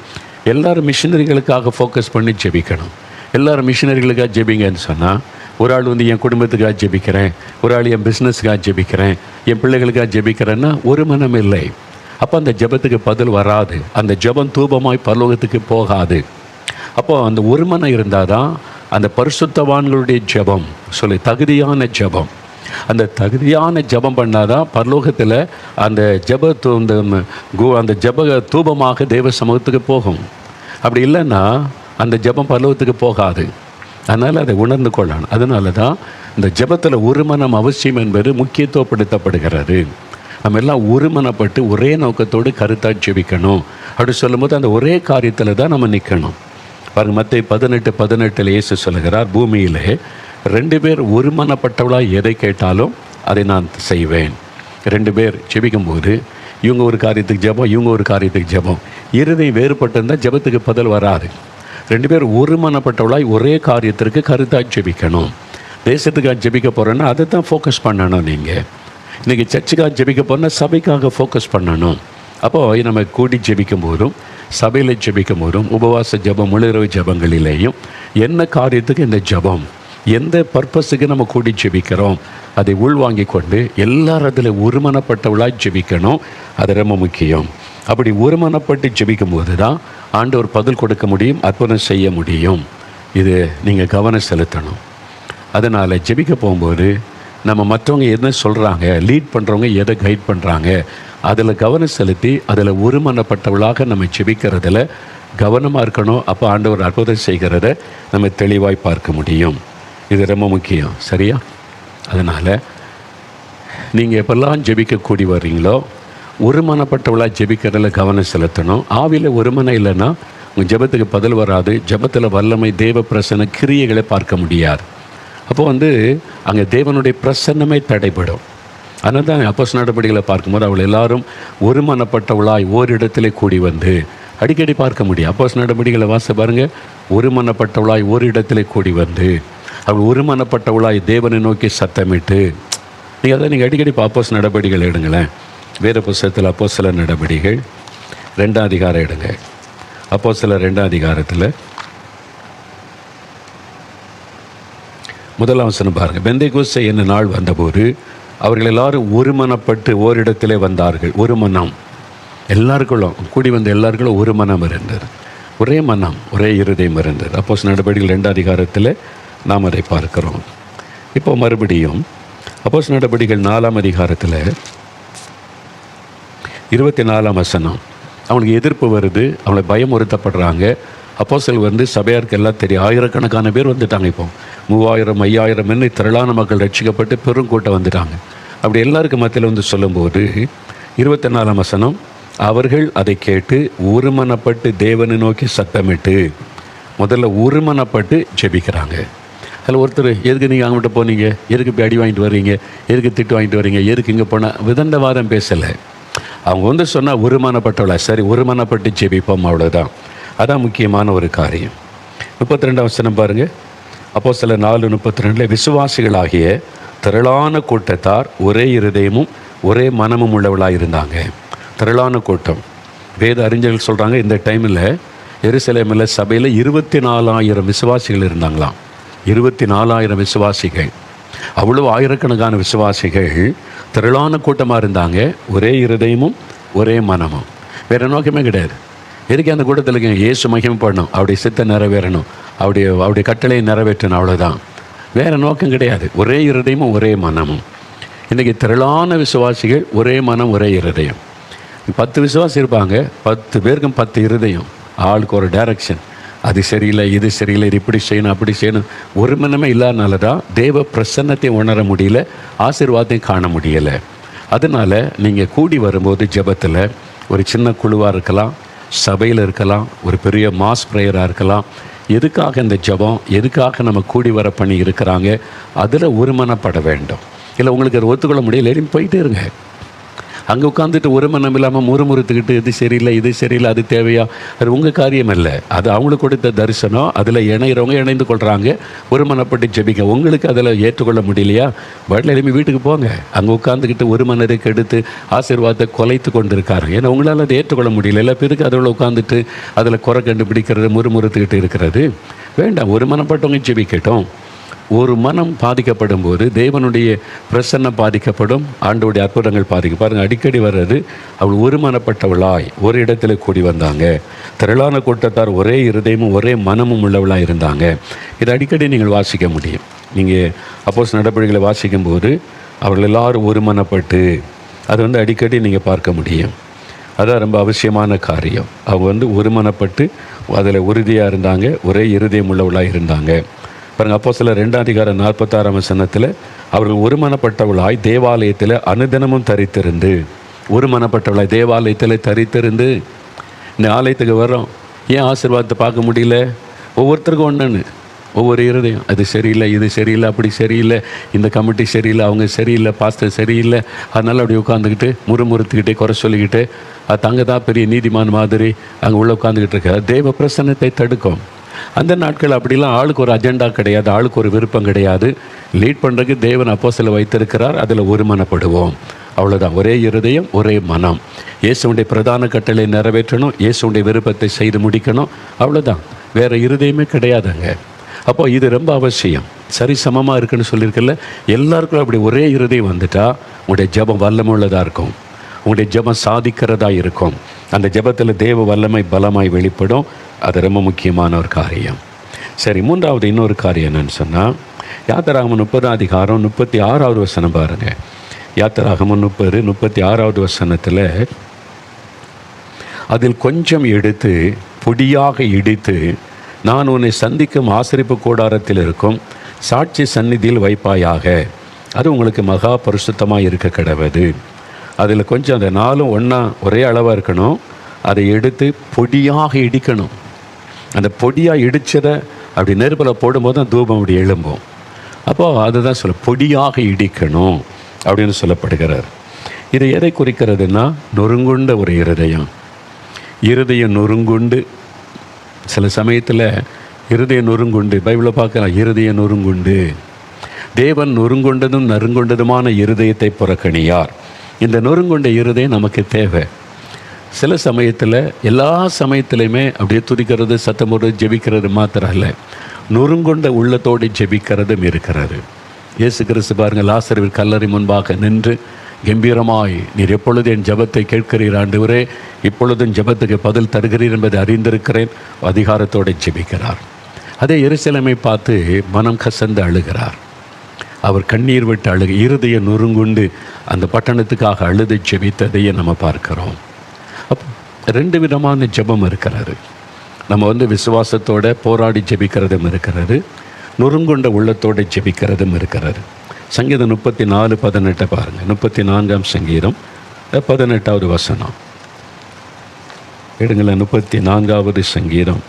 எல்லோரும் மிஷினரிகளுக்காக ஃபோக்கஸ் பண்ணி ஜெபிக்கணும். எல்லோரும் மிஷினரிகளுக்காக ஜெபிங்கன்னு சொன்னால், ஒரு ஆள் வந்து என் குடும்பத்துக்காக ஜெபிக்கிறேன், ஒரு ஆள் என் பிஸ்னஸுக்காக ஜெபிக்கிறேன், என் பிள்ளைகளுக்காக ஜெபிக்கிறேன்னா ஒரு மனம் இல்லை. அப்போ அந்த ஜெபத்துக்கு பதில் வராது. அந்த ஜெபம் தூபமாய் பரலோகத்துக்கு போகாது. அப்போது அந்த ஒரு மனம் இருந்தால் தான் அந்த பரிசுத்தவான்களுடைய ஜெபம் சொல்லி தகுதியான ஜெபம், அந்த தகுதியான ஜெபம் பண்ணாதான் பரலோகத்தில் அந்த அந்த ஜெப தூபமாக தேவ சமூகத்துக்கு போகும். அப்படி இல்லைன்னா அந்த ஜெபம் பரலோகத்துக்கு போகாது. அதனால் அதை உணர்ந்து கொள்ளணும். அதனால தான் இந்த ஜெபத்தில் ஒரு மனம் அவசியம் என்பது முக்கியத்துவப்படுத்தப்படுகிறது. நம்ம எல்லாம் ஒருமனப்பட்டு ஒரே நோக்கத்தோடு கருத்தாக ஜெபிக்கணும். அப்படி சொல்லும்போது அந்த ஒரே காரியத்தில் தான் நம்ம நிற்கணும். பாருங்கள், மத்தேயு 18:18 இயேசு சொல்லுகிறார், பூமியிலே 2 பேர் ஒருமனப்பட்டவளாக எதை கேட்டாலும் அதை நான் செய்வேன். 2 பேர் ஜெபிக்கும்போது இவங்க ஒரு காரியத்துக்கு ஜெபம், இவங்க ஒரு காரியத்துக்கு ஜெபம், இருதயம் வேறுபட்டிருந்தால் ஜெபத்துக்கு பதில் வராது. 2 பேர் ஒருமனப்பட்டவளாய் ஒரே காரியத்திற்கு கருத்தாக ஜெபிக்கணும். தேசத்துக்காக ஜெபிக்க போகிறேன்னா அதை தான் ஃபோக்கஸ் பண்ணணும். நீங்கள் இன்றைக்கி சர்ச்சுக்காக ஜெபிக்க போனால் சபைக்காக ஃபோக்கஸ் பண்ணணும். அப்போது நம்ம கூடி ஜெபிக்கும் போதும் சபையில் ஜெபிக்கும் போதும் உபவாச ஜெபம் முழுரவு ஜெபங்களிலேயும் என்ன காரியத்துக்கு இந்த ஜெபம், எந்த பர்பஸுக்கு நம்ம கூடி ஜெபிக்கிறோம் அதை உள்வாங்கி கொண்டு எல்லாரும் அதில் ஒருமனப்பட்டவளாக ஜெபிக்கணும். அது ரொம்ப முக்கியம். அப்படி ஒருமனப்பட்டு ஜெபிக்கும் போது தான் ஆண்டவர் பதில் கொடுக்க முடியும், அற்புதம் செய்ய முடியும். இது நீங்கள் கவனம் செலுத்தணும். அதனால் ஜெபிக்க போகும்போது நம்ம மற்றவங்க என்ன சொல்கிறாங்க, லீட் பண்ணுறவங்க எதை கைட் பண்ணுறாங்க, அதில் கவனம் செலுத்தி அதில் ஒருமனப்பட்டவளாக நம்ம ஜெபிக்கிறதுல கவனமாக இருக்கணும். அப்போ ஆண்டவர் அற்புதம் செய்கிறத நம்ம தெளிவாய் பார்க்க முடியும். இது ரொம்ப முக்கியம். சரியா? அதனால் நீங்கள் எப்பெல்லாம் ஜெபிக்க கூடி வர்றீங்களோ ஒருமனப்பட்டவளாக ஜெபிக்கிறதுல கவனம் செலுத்தணும். ஆவியில் ஒருமனம் இல்லைன்னா உங்கள் ஜெபத்துக்கு பதில் வராது. ஜெபத்தில் வல்லமை தேவ பிரசன்ன கிரியைகளை பார்க்க முடியாது. அப்போது அங்கே தேவனுடைய பிரசன்னமே தடைபடும். அதனால தான் அப்போஸ்தலர் நடபடிகளை பார்க்கும்போது அவள் எல்லாரும் ஒருமனப்பட்டவளாய் ஓரிடத்திலே கூடி வந்து அடிக்கடி பார்க்க முடியும். அப்போஸ்தலர் நடபடிகளை வாச பாருங்கள், ஒருமனப்பட்டவளாய் ஓரிடத்திலே கூடி வந்து அவள் ஒருமனப்பட்டவளாய் தேவனை நோக்கி சத்தமிட்டு. நீங்கள் அடிக்கடி அப்போஸ்தலர் நடபடிகள் எடுங்களேன். வேறு புத்தகத்தில் அப்போஸ்தலர் நடபடிகள் 2ஆம் அதிகாரம் எடுங்க. அப்போஸ்தலர் 2ஆம் அதிகாரத்தில் 1ஆம் வசனம் பாருங்கள். பெந்தேகோஸ்தே என்ன நாள் வந்தபோது அவர்கள் எல்லாரும் ஒருமனப்பட்டு ஓரிடத்திலே வந்தார்கள். ஒரு மனம், எல்லாருக்குள்ளும் கூடி வந்த எல்லாருக்குள்ளும் ஒரு மனம் இருந்தது, ஒரே மனம், ஒரே இருதயம் இருந்தது. அப்போஸ்தலர் நடபடிகள் 2ஆம் அதிகாரத்தில் நாம் அதை பார்க்கிறோம். இப்போ மறுபடியும் அப்போஸ்தலர் நடபடிகள் 4ஆம் அதிகாரத்தில் 24ஆம் வசனம். அவனுக்கு எதிர்ப்பு வருது, அவளை பயமுறுத்தப்படுறாங்க. அப்போஸ்தலர் சபையாருக்கு எல்லாம் தெரியும், ஆயிரக்கணக்கான பேர் வந்துட்டாங்க. இப்போ 3000 5000 திரளான மக்கள் ரட்சிக்கப்பட்டு பெருங்கூட்டம் வந்துட்டாங்க. அப்படி எல்லாருக்கும் மத்தியில் சொல்லும்போது 24ஆம் வசனம், அவர்கள் அதை கேட்டு ஒருமனப்பட்டு தேவனை நோக்கி சத்தமிட்டு. முதல்ல ஒருமனப்பட்டு ஜெபிக்கிறாங்க. அதில் ஒருத்தர், எதுக்கு நீங்கள் அவங்ககிட்ட போனீங்க, எதுக்கு இப்படி அடி வாங்கிட்டு வர்றீங்க, எதுக்கு திட்டு வாங்கிட்டு வர்றீங்க, எதுக்கு இங்கே போனால் விதண்டவாதம் பேசலை. அவங்க சொன்னால் ஒருமனப்பட்டவளா, சரி ஒருமனப்பட்டு ஜெபிப்போம், அவ்வளோதான். அதான் முக்கியமான ஒரு காரியம். 32ஆம் வசனம் பாருங்கள். அப்போஸ்தலர் 4:32, விசுவாசிகளாகிய திரளான கூட்டத்தார் ஒரே இருதயமும் ஒரே மனமும் உள்ளவளாக இருந்தாங்க. திரளான கூட்டம். வேத அறிஞர்கள் சொல்கிறாங்க, இந்த டைமில் எருசலேமில் சபையில் 24,000 விசுவாசிகள் இருந்தாங்களாம். 24,000 விசுவாசிகள். அவ்வளோ ஆயிரக்கணக்கான விசுவாசிகள் திரளான கூட்டமாக இருந்தாங்க. ஒரே இருதயமும் ஒரே மனமும், வேறு நோக்கமே கிடையாது. எதுக்கு அந்த கூட்டத்தில் இயேசு மகிமைப்படணும், அவருடைய சித்தை நிறைவேறணும், அவருடைய கட்டளையை நிறைவேற்றணும், அவ்வளோதான். வேறு நோக்கம் கிடையாது. ஒரே இருதயமும் ஒரே மனமும். இன்றைக்கி திரளான விசுவாசிகள், ஒரே மனம் ஒரே இருதயம். 10 விசுவாசி இருப்பாங்க, 10 பேருக்கும் 10 இருதயம், ஆளுக்கு ஒரு டைரக்ஷன். அது சரியில்லை, இது சரியில்லை, இது இப்படி செய்யணும், அப்படி செய்யணும். ஒரு மனமே இல்லாதனால தான் தேவ பிரசன்னத்தை உணர முடியல, ஆசீர்வாதத்தையும் காண முடியலை. அதனால் நீங்கள் கூடி வரும்போது ஜெபத்தில் ஒரு சின்ன குழுவாக இருக்கலாம், சபையில் இருக்கலாம், ஒரு பெரிய மாஸ் ப்ரேயராக இருக்கலாம். எதுக்காக இந்த ஜெபம், எதுக்காக நம்ம கூடி வர பண்ணி இருக்கிறாங்க, அதில் ஒருமனப்பட வேண்டும். இல்லை உங்களுக்கு அதை ஒத்துக்கொள்ள முடியல, எல்லாம் போயிட்டே இருங்க. அங்கே உட்காந்துட்டு ஒரு மனம் இல்லாமல் முறுமுறுத்துக்கிட்டு இது சரியில்லை, இது சரியில்லை, அது தேவையா, அது உங்கள் காரியம் இல்லை. அது அவங்களுக்கு கொடுத்த தரிசனம். அதில் இணைகிறவங்க இணைந்து கொள்கிறாங்க, ஒரு மனப்பட்டு ஜெபிக்க. உங்களுக்கு அதில் ஏற்றுக்கொள்ள முடியலையா, வீட்டில் எழுப்பி வீட்டுக்கு போங்க. அங்கே உட்காந்துக்கிட்டு ஒரு மனதை கெடுத்து ஆசீர்வாதத்தை கொலைத்து கொண்டு இருக்காரு. ஏன்னா உங்களால் அதை ஏற்றுக்கொள்ள முடியல. எல்லா பேருக்கு அதில் உட்காந்துட்டு அதில் குறை கண்டுபிடிக்கிறது, முறுமுறுத்துக்கிட்டு இருக்கிறது வேண்டாம். ஒரு மனப்பட்டவங்க ஜெபிக்கட்டும். ஒரு மனம் பாதிக்கப்படும் போது தேவனுடைய பிரசன்னம் பாதிக்கப்படும், ஆண்டவருடைய அற்புதங்கள் பாருங்கள். அடிக்கடி வர்றது, அவள் ஒருமனப்பட்டவளாய் ஒரு இடத்துல கூடி வந்தாங்க. திரளான கூட்டத்தார் ஒரே இருதயமும் ஒரே மனமும் உள்ளவளாக இருந்தாங்க. இதை அடிக்கடி நீங்கள் வாசிக்க முடியும். நீங்கள் அப்போஸ் நடவடிக்கைகளை வாசிக்கும் போது அவர்கள் எல்லாரும் ஒருமனப்பட்டு அது அடிக்கடி நீங்கள் பார்க்க முடியும். அதான் ரொம்ப அவசியமான காரியம். அவங்க ஒருமனப்பட்டு அதில் உறுதியாக இருந்தாங்க, ஒரே இருதயம் உள்ளவளாக இருந்தாங்க. பாருங்கள், அப்போஸ்தலர் 2:46 அவர்கள் ஒருமனப்பட்டவளாய் தேவாலயத்தில் அனுதினமும் தரித்திருந்து, ஒருமனப்பட்டவளாய் தேவாலயத்தில் தரித்திருந்து. இந்த ஆலயத்துக்கு வரோம், ஏன் ஆசீர்வாதத்தை பார்க்க முடியல? ஒவ்வொருத்தருக்கும் ஒன்றுன்னு, ஒவ்வொரு இருதயம், அது சரியில்லை, இது சரியில்லை, அப்படி சரியில்லை, இந்த கமிட்டி சரியில்லை, அவங்க சரியில்லை, பாஸ்டர் சரியில்லை. அதனால் அப்படி உட்காந்துக்கிட்டு முறுமுறுத்துக்கிட்டே குறை சொல்லிக்கிட்டு அது அங்கே தான் பெரிய நீதிமான் மாதிரி அங்கே உள்ளே உட்காந்துக்கிட்டு இருக்க தேவ பிரசன்னத்தை தடுக்கும். அந்த நாட்கள் அப்படிலாம் ஆளுக்கு ஒரு அஜெண்டா கிடையாது, ஆளுக்கு ஒரு விருப்பம் கிடையாது. லீட் பண்ணுறதுக்கு தேவன் அப்போஸ்தலரை வைத்திருக்கிறார், அதில் ஒருமனப்படுவோம். அவ்வளோதான். ஒரே இருதயம், ஒரே மனம். இயேசுவுடைய பிரதான கட்டளை நிறைவேற்றணும், இயேசுவுடைய விருப்பத்தை செய்து முடிக்கணும், அவ்வளோதான். வேறு இருதயமே கிடையாதுங்க. அப்போ இது ரொம்ப அவசியம். சரி சமமாக இருக்குன்னு சொல்லியிருக்கல, எல்லாருக்கும் அப்படி ஒரே இருதயம் வந்துட்டால் உங்களுடைய ஜெபம் வல்லமுள்ளதாக இருக்கும், உங்களுடைய ஜெபம் சாதிக்கிறதா இருக்கும். அந்த ஜெபத்தில் தேவ வல்லமை பலமாய் வெளிப்படும். அது ரொம்ப முக்கியமான ஒரு காரியம். சரி, மூன்றாவது இன்னொரு காரியம் என்னன்னு சொன்னால், யாத்திராகமம் 30:36 பாருங்கள். யாத்திராகமம் 30:36 அதில் கொஞ்சம் எடுத்து பொடியாக இடித்து நான் உன்னை சந்திக்கும் ஆசரிப்பு கூடாரத்தில் இருக்கும் சாட்சி சந்நிதியில் வைப்பாயாக. அது உங்களுக்கு மகா பரிசுத்தமாக இருக்க கடவுது. அதில் கொஞ்சம் அந்த நாளும் ஒன்றா ஒரே அளவாக இருக்கணும். அதை எடுத்து பொடியாக இடிக்கணும். அந்த பொடியாக இடித்ததை அப்படி நெருப்பில் போடும்போது தான் தூபம் அப்படி எழும்பும். அப்போது அதுதான் சொல்ல பொடியாக இடிக்கணும் அப்படின்னு சொல்லப்படுகிறார். இது எதை குறிக்கிறதுனா, நொறுங்குண்ட ஒரு இருதயம் நொறுங்குண்டு. சில சமயத்தில் இருதயம் நொறுங்குண்டு, பைபிளை பார்க்கலாம், இருதயம் நொறுங்குண்டு. தேவன் நொறுங்குண்டதும் நறுங்குண்டதுமான இருதயத்தை புறக்கணியார். இந்த நொறுங்குண்ட இருதயம் நமக்கு தேவை. சில சமயத்தில், எல்லா சமயத்துலையுமே அப்படியே துதிக்கிறது, சத்தமோடு ஜெபிக்கிறது மாத்திரம் இல்லை, நொறுங்குண்ட உள்ளத்தோடு ஜெபிக்கிறதும் இருக்கிறது. இயேசு கிறிஸ்து பாருங்கள், லாசருவின் கல்லறை முன்பாக நின்று கம்பீரமாய், நீர் எப்பொழுது என் ஜெபத்தை கேட்கிறீர் ஆண்டவரே, இப்பொழுதும் ஜெபத்துக்கு பதில் தருகிறீர் என்பதை அறிந்திருக்கிறேன், அதிகாரத்தோடு ஜெபிக்கிறார். அதே எருசலேமை பார்த்து மனம் கசந்து அழுகிறார். அவர் கண்ணீர் விட்டு இருதயம் நொறுங்குண்டு அந்த பட்டணத்துக்காக அழுது ஜெபித்ததையே நம்ம பார்க்கிறோம். அப்போ 2 விதமான ஜெபம் இருக்கிறது. நம்ம விசுவாசத்தோட போராடி ஜெபிக்கிறதும் இருக்கிறது, நொறுங்குண்ட உள்ளத்தோடு ஜெபிக்கிறதும் இருக்கிறது. சங்கீதம் 34:18 பாருங்கள். 34ஆம் சங்கீதம் 18 எடுங்களேன். 34வது சங்கீதம்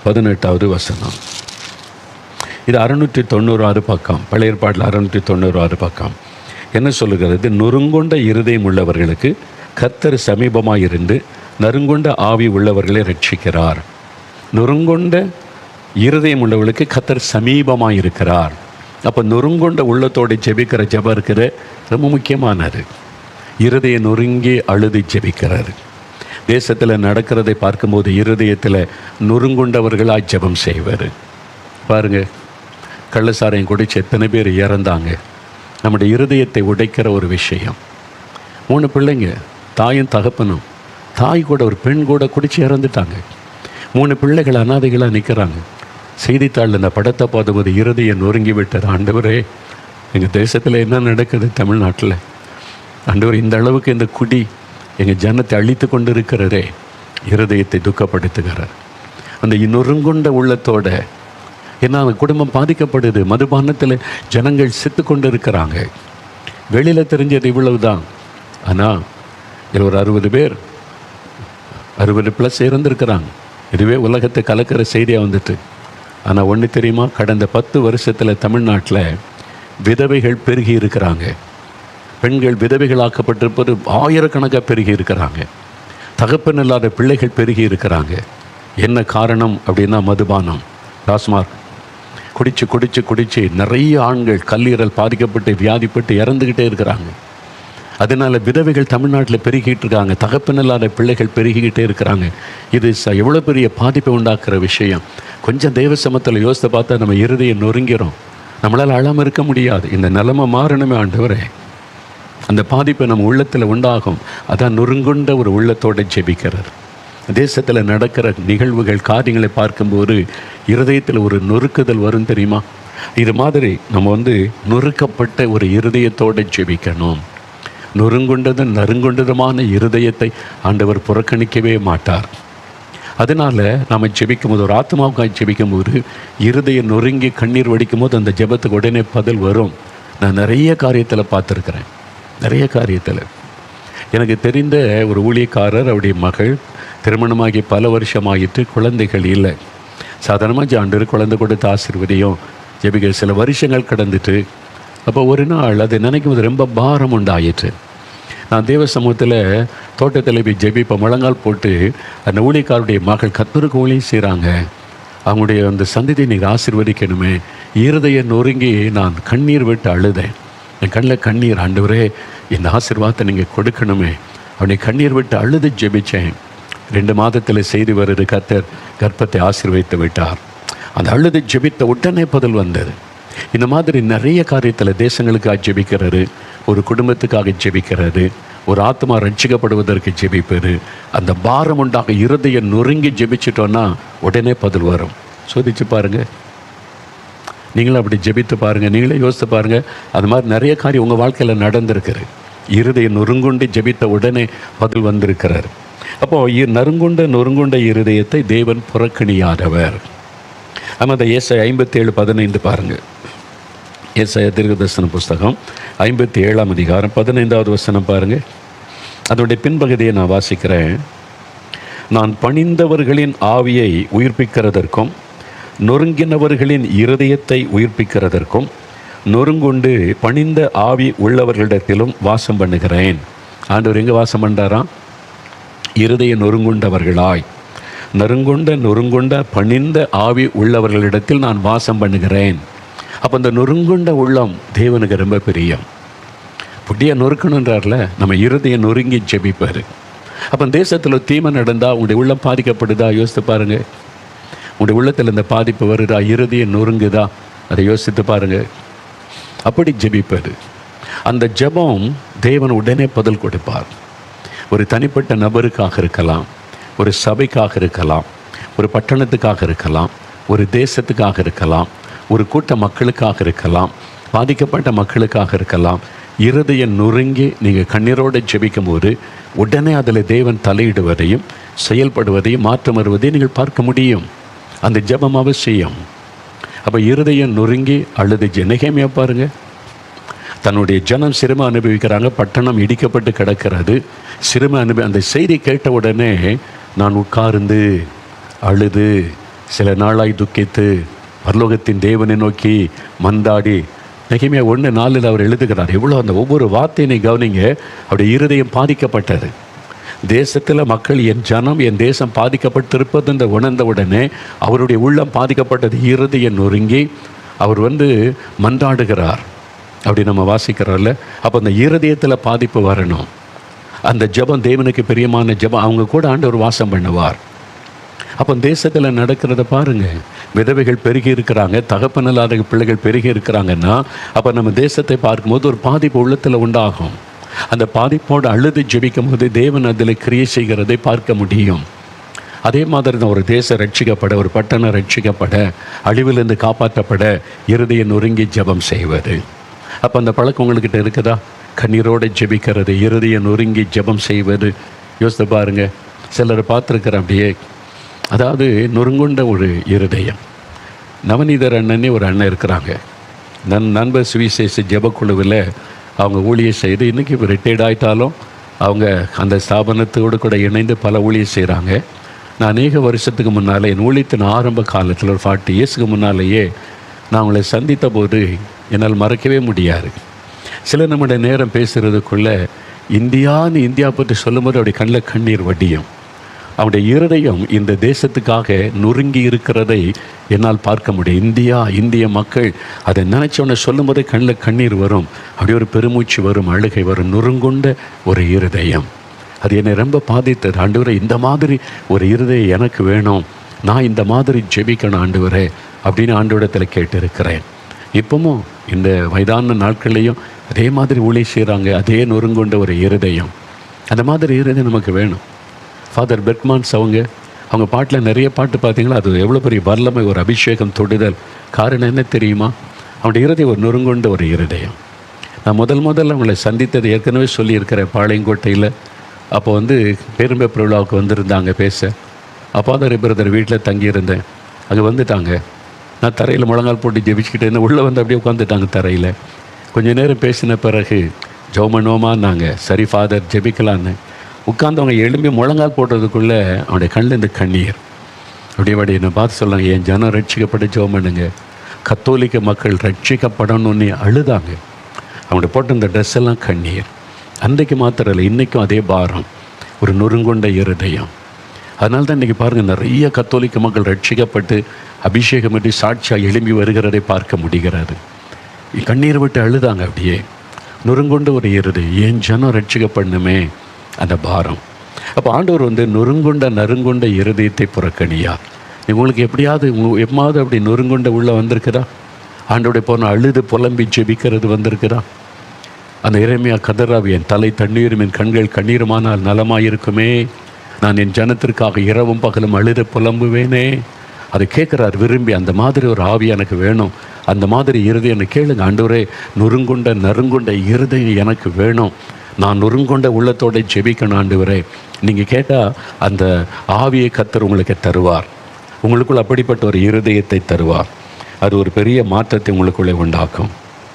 18 இது 696 பக்கம், பழைய ஏற்பாட்டில் 696 பக்கம். என்ன சொல்லுகிறது? நொறுங்குண்ட இருதயம் உள்ளவர்களுக்கு கர்த்தர் சமீபமாக இருந்து நறுங்குண்ட ஆவி உள்ளவர்களை ரட்சிக்கிறார். நொறுங்குண்ட இருதயம் உள்ளவர்களுக்கு கர்த்தர் சமீபமாக இருக்கிறார். அப்போ நொறுங்குண்ட உள்ளத்தோடு ஜெபிக்கிற ஜெபம் இருக்கிற ரொம்ப முக்கியமானது. இருதயம் நொறுங்கி அழுது ஜெபிக்கிறார். தேசத்தில் நடக்கிறதை பார்க்கும்போது இருதயத்தில் நொறுங்குண்டவர்களாக ஜெபம் செய்வார். பாருங்கள், கள்ளசாரையும் குடிச்சு எத்தனை பேர் இறந்தாங்க. நம்முடைய இருதயத்தை உடைக்கிற ஒரு விஷயம். 3 பிள்ளைங்க, தாயும் தகப்பனும், தாய் கூட ஒரு பெண் கூட குடிச்சு இறந்துட்டாங்க. 3 பிள்ளைகள் அனாதைகளாக நிற்கிறாங்க. செய்தித்தாளில் இந்த படத்தை பார்க்கும்போது இருதயம் நொறுங்கி விட்டது. ஆண்டவரே, எங்கள் தேசத்தில் என்ன நடக்குது? தமிழ்நாட்டில் ஆண்டவர், இந்த அளவுக்கு இந்த குடி எங்கள் ஜனத்தை அழித்து கொண்டு இருக்கிறதே. இருதயத்தை துக்கப்படுத்துகிறார். அந்த நொறுங்குண்ட உள்ளத்தோட. ஏன்னா அந்த குடும்பம் பாதிக்கப்படுது. மதுபானத்தில் ஜனங்கள் செத்து கொண்டு இருக்கிறாங்க. வெளியில் தெரிஞ்சது இவ்வளவு தான். ஆனால் இதில் ஒரு 60 பேர் 60+ இறந்துருக்கிறாங்க. இதுவே உலகத்தை கலக்கிற செய்தியாக வந்துட்டு. ஆனால் ஒன்று தெரியுமா, கடந்த 10 வருஷத்தில் தமிழ்நாட்டில் விதவைகள் பெருகி இருக்கிறாங்க. பெண்கள் விதவைகளாக்கப்பட்டிருப்பது ஆயிரக்கணக்காக பெருகி இருக்கிறாங்க. தகப்பன் இல்லாத பிள்ளைகள் பெருகி இருக்கிறாங்க. என்ன காரணம் அப்படின்னா மதுபானம், டாஸ்மாக். குடிச்சு குடிச்சு குடிச்சு நிறைய ஆண்கள் கல்லீரல் பாதிக்கப்பட்டு வியாதிப்பட்டு இறந்துக்கிட்டே இருக்கிறாங்க. அதனால் விதவைகள் தமிழ்நாட்டில் பெருகிட்டு இருக்காங்க. தகப்பன் இல்லாத பிள்ளைகள் பெருகிக்கிட்டே இருக்கிறாங்க. இது எவ்வளோ பெரிய பாதிப்பை உண்டாக்குற விஷயம். கொஞ்சம் தேவ சமத்தில் யோசித்து பார்த்தா நம்ம இருதயம் நொறுங்கிறோம். நம்மளால் அழாமல் இருக்க முடியாது. இந்த நிலைமை மாறணுமே ஆண்டவரே. அந்த பாதிப்பை நம்ம உள்ளத்தில் உண்டாகும். அதான் நொறுங்குண்ட ஒரு உள்ளத்தோடு ஜெபிக்கிறார். தேசத்தில் நடக்கிற நிகழ்வுகள் காரியங்களை பார்க்கும்போது இருதயத்தில் ஒரு நொறுக்குதல் வரும் தெரியுமா. இது மாதிரி நம்ம நொறுக்கப்பட்ட ஒரு இருதயத்தோடு ஜெபிக்கணும். நொறுங்குண்டதும் நறுங்குண்டதுமான இருதயத்தை ஆண்டவர் புறக்கணிக்கவே மாட்டார். அதனால் நாம் ஜெபிக்கும் போது, ஒரு ஆத்மாவுக்காக ஜெபிக்கும் போது இருதயம் நொறுங்கி கண்ணீர் வடிக்கும் போது அந்த ஜெபத்துக்கு உடனே பதில் வரும். நான் நிறைய காரியத்தில் பார்த்துருக்குறேன். நிறைய காரியத்தில் எனக்கு தெரிந்த ஒரு ஊழியக்காரர், அவருடைய மகள் திருமணமாகி பல வருஷமாகிட்டு குழந்தைகள் இல்லை. சாதாரணமாக ஆண்டு குழந்தை கொடுத்து ஆசீர்வதியும் ஜெபிக்க சில வருஷங்கள் கடந்துட்டு, அப்போ ஒரு நாள் அதை நினைக்கும் போது ரொம்ப பாரம் உண்டாயிற்று. நான் தேவ சமூகத்தில் தோட்டத்தில் போய் ஜெபிப்ப முழங்கால் போட்டு, அந்த ஊழியக்காருடைய மகள் கர்த்தருக்கு ஊழியம் செய்கிறாங்க, அவங்களுடைய அந்த சந்ததியை நீங்கள் ஆசீர்வதிக்கணுமே. இருதய நொறுங்கி நான் கண்ணீர் விட்டு அழுதேன். என் கண்ணில் கண்ணீர், ஆண்டவரே இந்த ஆசீர்வாதத்தை நீங்கள் கொடுக்கணுமே. அவனை கண்ணீர் விட்டு அழுது ஜெபித்தேன். 2 மாதத்தில் செய்தி வருது, கர்த்தர் கர்ப்பத்தை ஆசீர்வதித்து விட்டார். அந்த அழுது ஜெபித்த உடனே பதில் வந்தது. இந்த மாதிரி நிறைய காரியத்தில் தேசங்களுக்காக ஜெபிக்கிறது, ஒரு குடும்பத்துக்காக ஜெபிக்கிறது, ஒரு ஆத்மா ரட்சிக்கப்படுவதற்கு ஜெபிப்பது. அந்த பாரம் உண்டாக இருதயம் நொறுங்கி ஜெபிச்சிட்டோன்னா உடனே பதில் வரும். சோதிச்சு பாருங்கள். நீங்களும் அப்படி ஜெபித்து பாருங்கள். நீங்களே யோசித்து பாருங்கள். அது மாதிரி நிறைய காரியம் உங்கள் வாழ்க்கையில் நடந்திருக்குது. இருதயம் நொறுங்குண்டு ஜெபித்த உடனே பதில் வந்திருக்கிறார். அப்போது நொறுங்குண்ட இருதயத்தை தேவன் புறக்கணியாதவர். நம்ம அந்த ஏசாயா 57:15 பாருங்கள். ஏசாயா தீர்க்கதரிசன புஸ்தகம் 57ஆம் அதிகாரம் 15வது வசனம் பாருங்கள். அதனுடைய பின்பகுதியை நான் வாசிக்கிறேன். நான் பணிந்தவர்களின் ஆவியை உயிர்ப்பிக்கிறதற்கும் நொறுங்கினவர்களின் இருதயத்தை உயிர்ப்பிக்கிறதற்கும் நொறுங்குண்டு பணிந்த ஆவி உள்ளவர்களிடத்திலும் வாசம் பண்ணுகிறேன். ஆண்டவர் எங்கே வாசம் பண்ணுறாராம்? இருதய நொறுங்குண்டவர்களாய், நொறுங்குண்ட பணிந்த ஆவி உள்ளவர்களிடத்தில் நான் வாசம் பண்ணுகிறேன். அப்போ அந்த நொறுங்குண்ட உள்ளம் தேவனுக்கு ரொம்ப பிரியம். புட்டியாக நொறுக்கணுன்றார்ல, நம்ம இருதயம் நொறுங்கி ஜெபிப்பார். அப்போ தேசத்தில் தீமை நடந்தால் உங்களுடைய உள்ளம் பாதிக்கப்படுதா? யோசித்து பாருங்கள். உங்களுடைய உள்ளத்தில் இந்த பாதிப்பு வருதா? இருதயம் நொறுங்குதா? அதை யோசித்து பாருங்கள். அப்படி ஜெபிப்பார். அந்த ஜெபம் தேவன் உடனே பதில் கொடுப்பார். ஒரு தனிப்பட்ட நபருக்காக இருக்கலாம், ஒரு சபைக்காக இருக்கலாம், ஒரு பட்டணத்துக்காக இருக்கலாம், ஒரு தேசத்துக்காக இருக்கலாம், ஒரு கூட்ட மக்களுக்காக இருக்கலாம், பாதிக்கப்பட்ட மக்களுக்காக இருக்கலாம். இருதயம் நொறுங்கி நீங்கள் கண்ணீரோடு ஜெபிக்கும் போது உடனே அதில் தேவன் தலையிடுவதையும் செயல்படுவதையும் மாற்றம் வருவதையும் நீங்கள் பார்க்க முடியும். அந்த ஜெபம் அவசியம். அப்போ இருதயம் நொறுங்கி அழுது நெகேமியா பாருங்கள். தன்னுடைய ஜனம் சிறுமை அனுபவிக்கிறாங்க, பட்டணம் இடிக்கப்பட்டு கிடக்கிறது, சிறுமை அந்த செய்தி கேட்ட உடனே நான் உட்கார்ந்து அழுது சில நாளாய் துக்கித்து பரலோகத்தின் தேவனை நோக்கி மந்தாடி. நெகேமியா 1:4 அவர் எழுதுகிறார். எவ்வளோ அந்த ஒவ்வொரு வார்த்தையினை கவனிங்க. அவருடைய இருதயம் பாதிக்கப்பட்டது. தேசத்தில் மக்கள், என் ஜனம், என் தேசம் பாதிக்கப்பட்டிருப்பது என்று உணர்ந்த உடனே அவருடைய உள்ளம் பாதிக்கப்பட்டது. இருதயம் நொறுங்கி அவர் மன்றாடுகிறார். அப்படி நம்ம வாசிக்கிறோம்ல. அப்போ அந்த இருதயத்தில் பாதிப்பு வரணும். அந்த ஜெபம் தேவனுக்கு பிரியமான ஜெபம். அவங்க கூட ஆண்டவர் வாசம் பண்ணுவார். அப்போ தேசத்தில் நடக்கிறத பாருங்கள். விதவைகள் பெருகி இருக்கிறாங்க, தகப்பன் இல்லாத பிள்ளைகள் பெருகி இருக்கிறாங்கன்னா அப்போ நம்ம தேசத்தை பார்க்கும்போது ஒரு பாதிப்பு உள்ளத்தில் உண்டாகும். அந்த பாதிப்போடு அழுது ஜெபிக்கும் போது தேவன் அதில் கிரியை செய்கிறதை பார்க்க முடியும். அதே மாதிரி தான் ஒரு தேசம் ரட்சிக்கப்பட, ஒரு பட்டணம் ரட்சிக்கப்பட, அழிவிலிருந்து காப்பாற்றப்பட இருதயம் நொறுங்கி ஜெபம் செய்வது. அப்போ அந்த பழக்கம் உங்கள்கிட்ட இருக்குதா? கண்ணீரோடு ஜெபிக்கிறது, இருதயம் நொறுங்கி ஜெபம் செய்வது. யோசித்து பாருங்கள். சிலரை பார்த்துருக்குறேன். அப்படியே அதாவது நொறுங்குண்ட ஒரு இருதயம். நவநீதர் அண்ணனே ஒரு அண்ணன் இருக்கிறாங்க. நண்பர் சுவிசேஷ ஜெபக்குழுவில் அவங்க ஊழியர் செய்து இன்றைக்கி இப்போ ரிட்டையர்ட் ஆகிட்டாலும் அவங்க அந்த ஸ்தாபனத்தோடு கூட இணைந்து பல ஊழியர் செய்கிறாங்க. நான் அநேக வருஷத்துக்கு முன்னால் என் ஊழியத்தின் ஆரம்ப காலத்தில் ஒரு 40 இயர்ஸுக்கு முன்னாலேயே நான் அவங்களை சந்தித்த போது என்னால் மறக்கவே முடியாது. சில நம்முடைய நேரம் பேசுகிறதுக்குள்ளே இந்தியா பற்றி சொல்லும்போது அவருடைய கண்ணில் கண்ணீர் வடியும். அவருடைய இருதயம் இந்த தேசத்துக்காக நொறுங்கி இருக்கிறதை என்னால் பார்க்க முடியும். இந்திய மக்கள் அதை நினச்சவனை சொல்லும் போதே கண்ணில் கண்ணீர் வரும். அப்படி ஒரு பெருமூச்சு வரும், அழுகை வரும். நொறுங்குண்ட ஒரு இருதயம். அது என்னை ரொம்ப பாதித்தது. ஆண்டவரே, இந்த மாதிரி ஒரு இருதயம் எனக்கு வேணும், நான் இந்த மாதிரி ஜெபிக்கணும் ஆண்டவரே அப்படின்னு ஆண்டவரிடத்தில் கேட்டிருக்கிறேன். இப்பவும் இந்த வயதான நாட்கள்லையும் அதே மாதிரி ஊழியம் செய்கிறாங்க. அதே நொறுங்குண்ட ஒரு இருதயம். அந்த மாதிரி இருதயம் நமக்கு வேணும். ஃபாதர் பெர்க்மான்ஸ் அவங்க பாட்டில் நிறைய பாட்டு பார்த்தீங்களா, அது எவ்வளோ பெரிய வல்லமை, ஒரு அபிஷேகம், தொடுதல். காரணம் என்ன தெரியுமா? அவனுடைய இருதயம் ஒரு நொறுங்குண்ட ஒரு இருதயம். நான் முதல்ல அவங்களை சந்தித்தது ஏற்கனவே சொல்லியிருக்கிறேன். பாளையங்கோட்டையில் அப்போ பேரும்பை விழாவுக்கு வந்திருந்தாங்க பேச. ஃபாதர் பிரதர் வீட்டில் தங்கியிருந்தேன். அங்கே வந்துட்டாங்க. நான் தரையில் முழங்கால் போட்டு ஜெபிச்சுக்கிட்டு இருந்தேன். உள்ளே அப்படியே உட்காந்துட்டாங்க தரையில். கொஞ்சம் நேரம் பேசின பிறகு ஜெபமனோமான்னாங்க. சரி ஃபாதர் ஜெபிக்கலான்னு உட்கார்ந்தவங்க எழும்பி முழங்கால் போடுறதுக்குள்ளே அவனுடைய கண்ணில் இந்த கண்ணீர் அப்படியே என்னை பார்த்து சொல்லாங்க, என் ஜனம் ரட்சிக்கப்பட்டு ஜெபம் பண்ணுங்க, கத்தோலிக்க மக்கள் ரட்சிக்கப்படணும்னு அழுதாங்க. அவனுடைய போட்ட இந்த ட்ரெஸ் எல்லாம் கண்ணீர். அன்றைக்கு மாத்திரம் இல்லை, இன்றைக்கும் அதே பாரம், ஒரு நொறுங்குண்ட இருதயம். அதனால தான் இன்றைக்கி பாருங்கள், நிறைய கத்தோலிக்க மக்கள் ரட்சிக்கப்பட்டு அபிஷேகம் பண்ணி சாட்சியாக எழும்பி வருகிறதை பார்க்க முடிகிறது. கண்ணீர் விட்டு அழுதாங்க. அப்படியே நொறுங்குண்ட ஒரு இருதயம், என் ஜனம் ரட்சிக்கப்படணுமே அந்த பாரம். அப்போ ஆண்டவர் நொறுங்குண்ட இருதயத்தை புறக்கணியா. உங்களுக்கு எப்படியாவது அப்படி நொறுங்குண்ட உள்ளே வந்திருக்குதா? ஆண்டோடைய போன அழுது புலம்பி ஜெபிக்கிறது வந்திருக்குதா? அந்த இறைமையா கதறாவி, என் தலை தண்ணீரும் என் கண்கள் கண்ணீருமானால் நலமாயிருக்குமே, நான் என் ஜனத்திற்காக இரவும் பகலும் அழுது புலம்புவேனே. அதை கேட்குறார் விரும்பி. அந்த மாதிரி ஒரு ஆவி எனக்கு வேணும், அந்த மாதிரி இருதயம் எனக்கு கேளுங்க ஆண்டவரே. நறுங்குண்ட இருதயம் எனக்கு வேணும், நான் நொறுங்குண்ட உள்ளத்தோடு ஜெபிக்கணும் ஆண்டவரே. நீங்கள் கேட்டால் அந்த ஆவியை கர்த்தர் உங்களுக்கு தருவார். உங்களுக்குள் அப்படிப்பட்ட ஒரு இருதயத்தை தருவார். அது ஒரு பெரிய மாற்றத்தை உங்களுக்குள்ளே உண்டாக்கும்.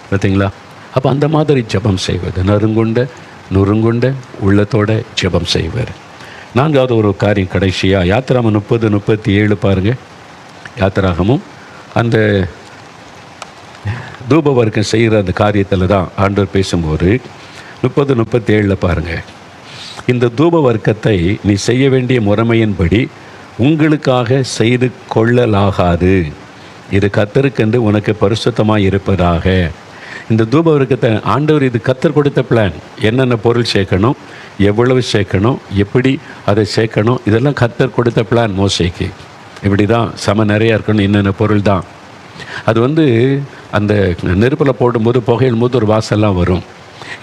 பார்த்தீங்களா? அப்போ அந்த மாதிரி ஜெபம் செய்வது, நொறுங்குண்ட உள்ளத்தோட ஜெபம் செய்வார். நான்காவது ஒரு காரியம் கடைசியாக யாத்திராகமம் 30-37 பாருங்கள். யாத்திராகமும் அந்த தூப வர்க்கம் செய்கிற அந்த காரியத்தில் தான் ஆண்டவர் பேசும்போது 30-37 பாருங்கள். இந்த தூப வர்க்கத்தை நீ செய்ய வேண்டிய முறைமையின்படி உங்களுக்காக செய்து கொள்ளலாகாது, இது கர்த்தருக்கென்று உனக்கு பரிசுத்தமாக இருப்பதாக. இந்த தூப வர்க்கத்தை ஆண்டவர், இது கர்த்தர் கொடுத்த பிளான். என்னென்ன பொருள் சேர்க்கணும், எவ்வளவு சேர்க்கணும், எப்படி அதை சேர்க்கணும், இதெல்லாம் கர்த்தர் கொடுத்த பிளான் மோசேக்கு. இப்படி தான் நிறையா இருக்கணும், என்னென்ன பொருள் தான். அது அந்த நெருப்பில் போடும்போது புகையும் போது ஒரு வாசல்லாம் வரும்.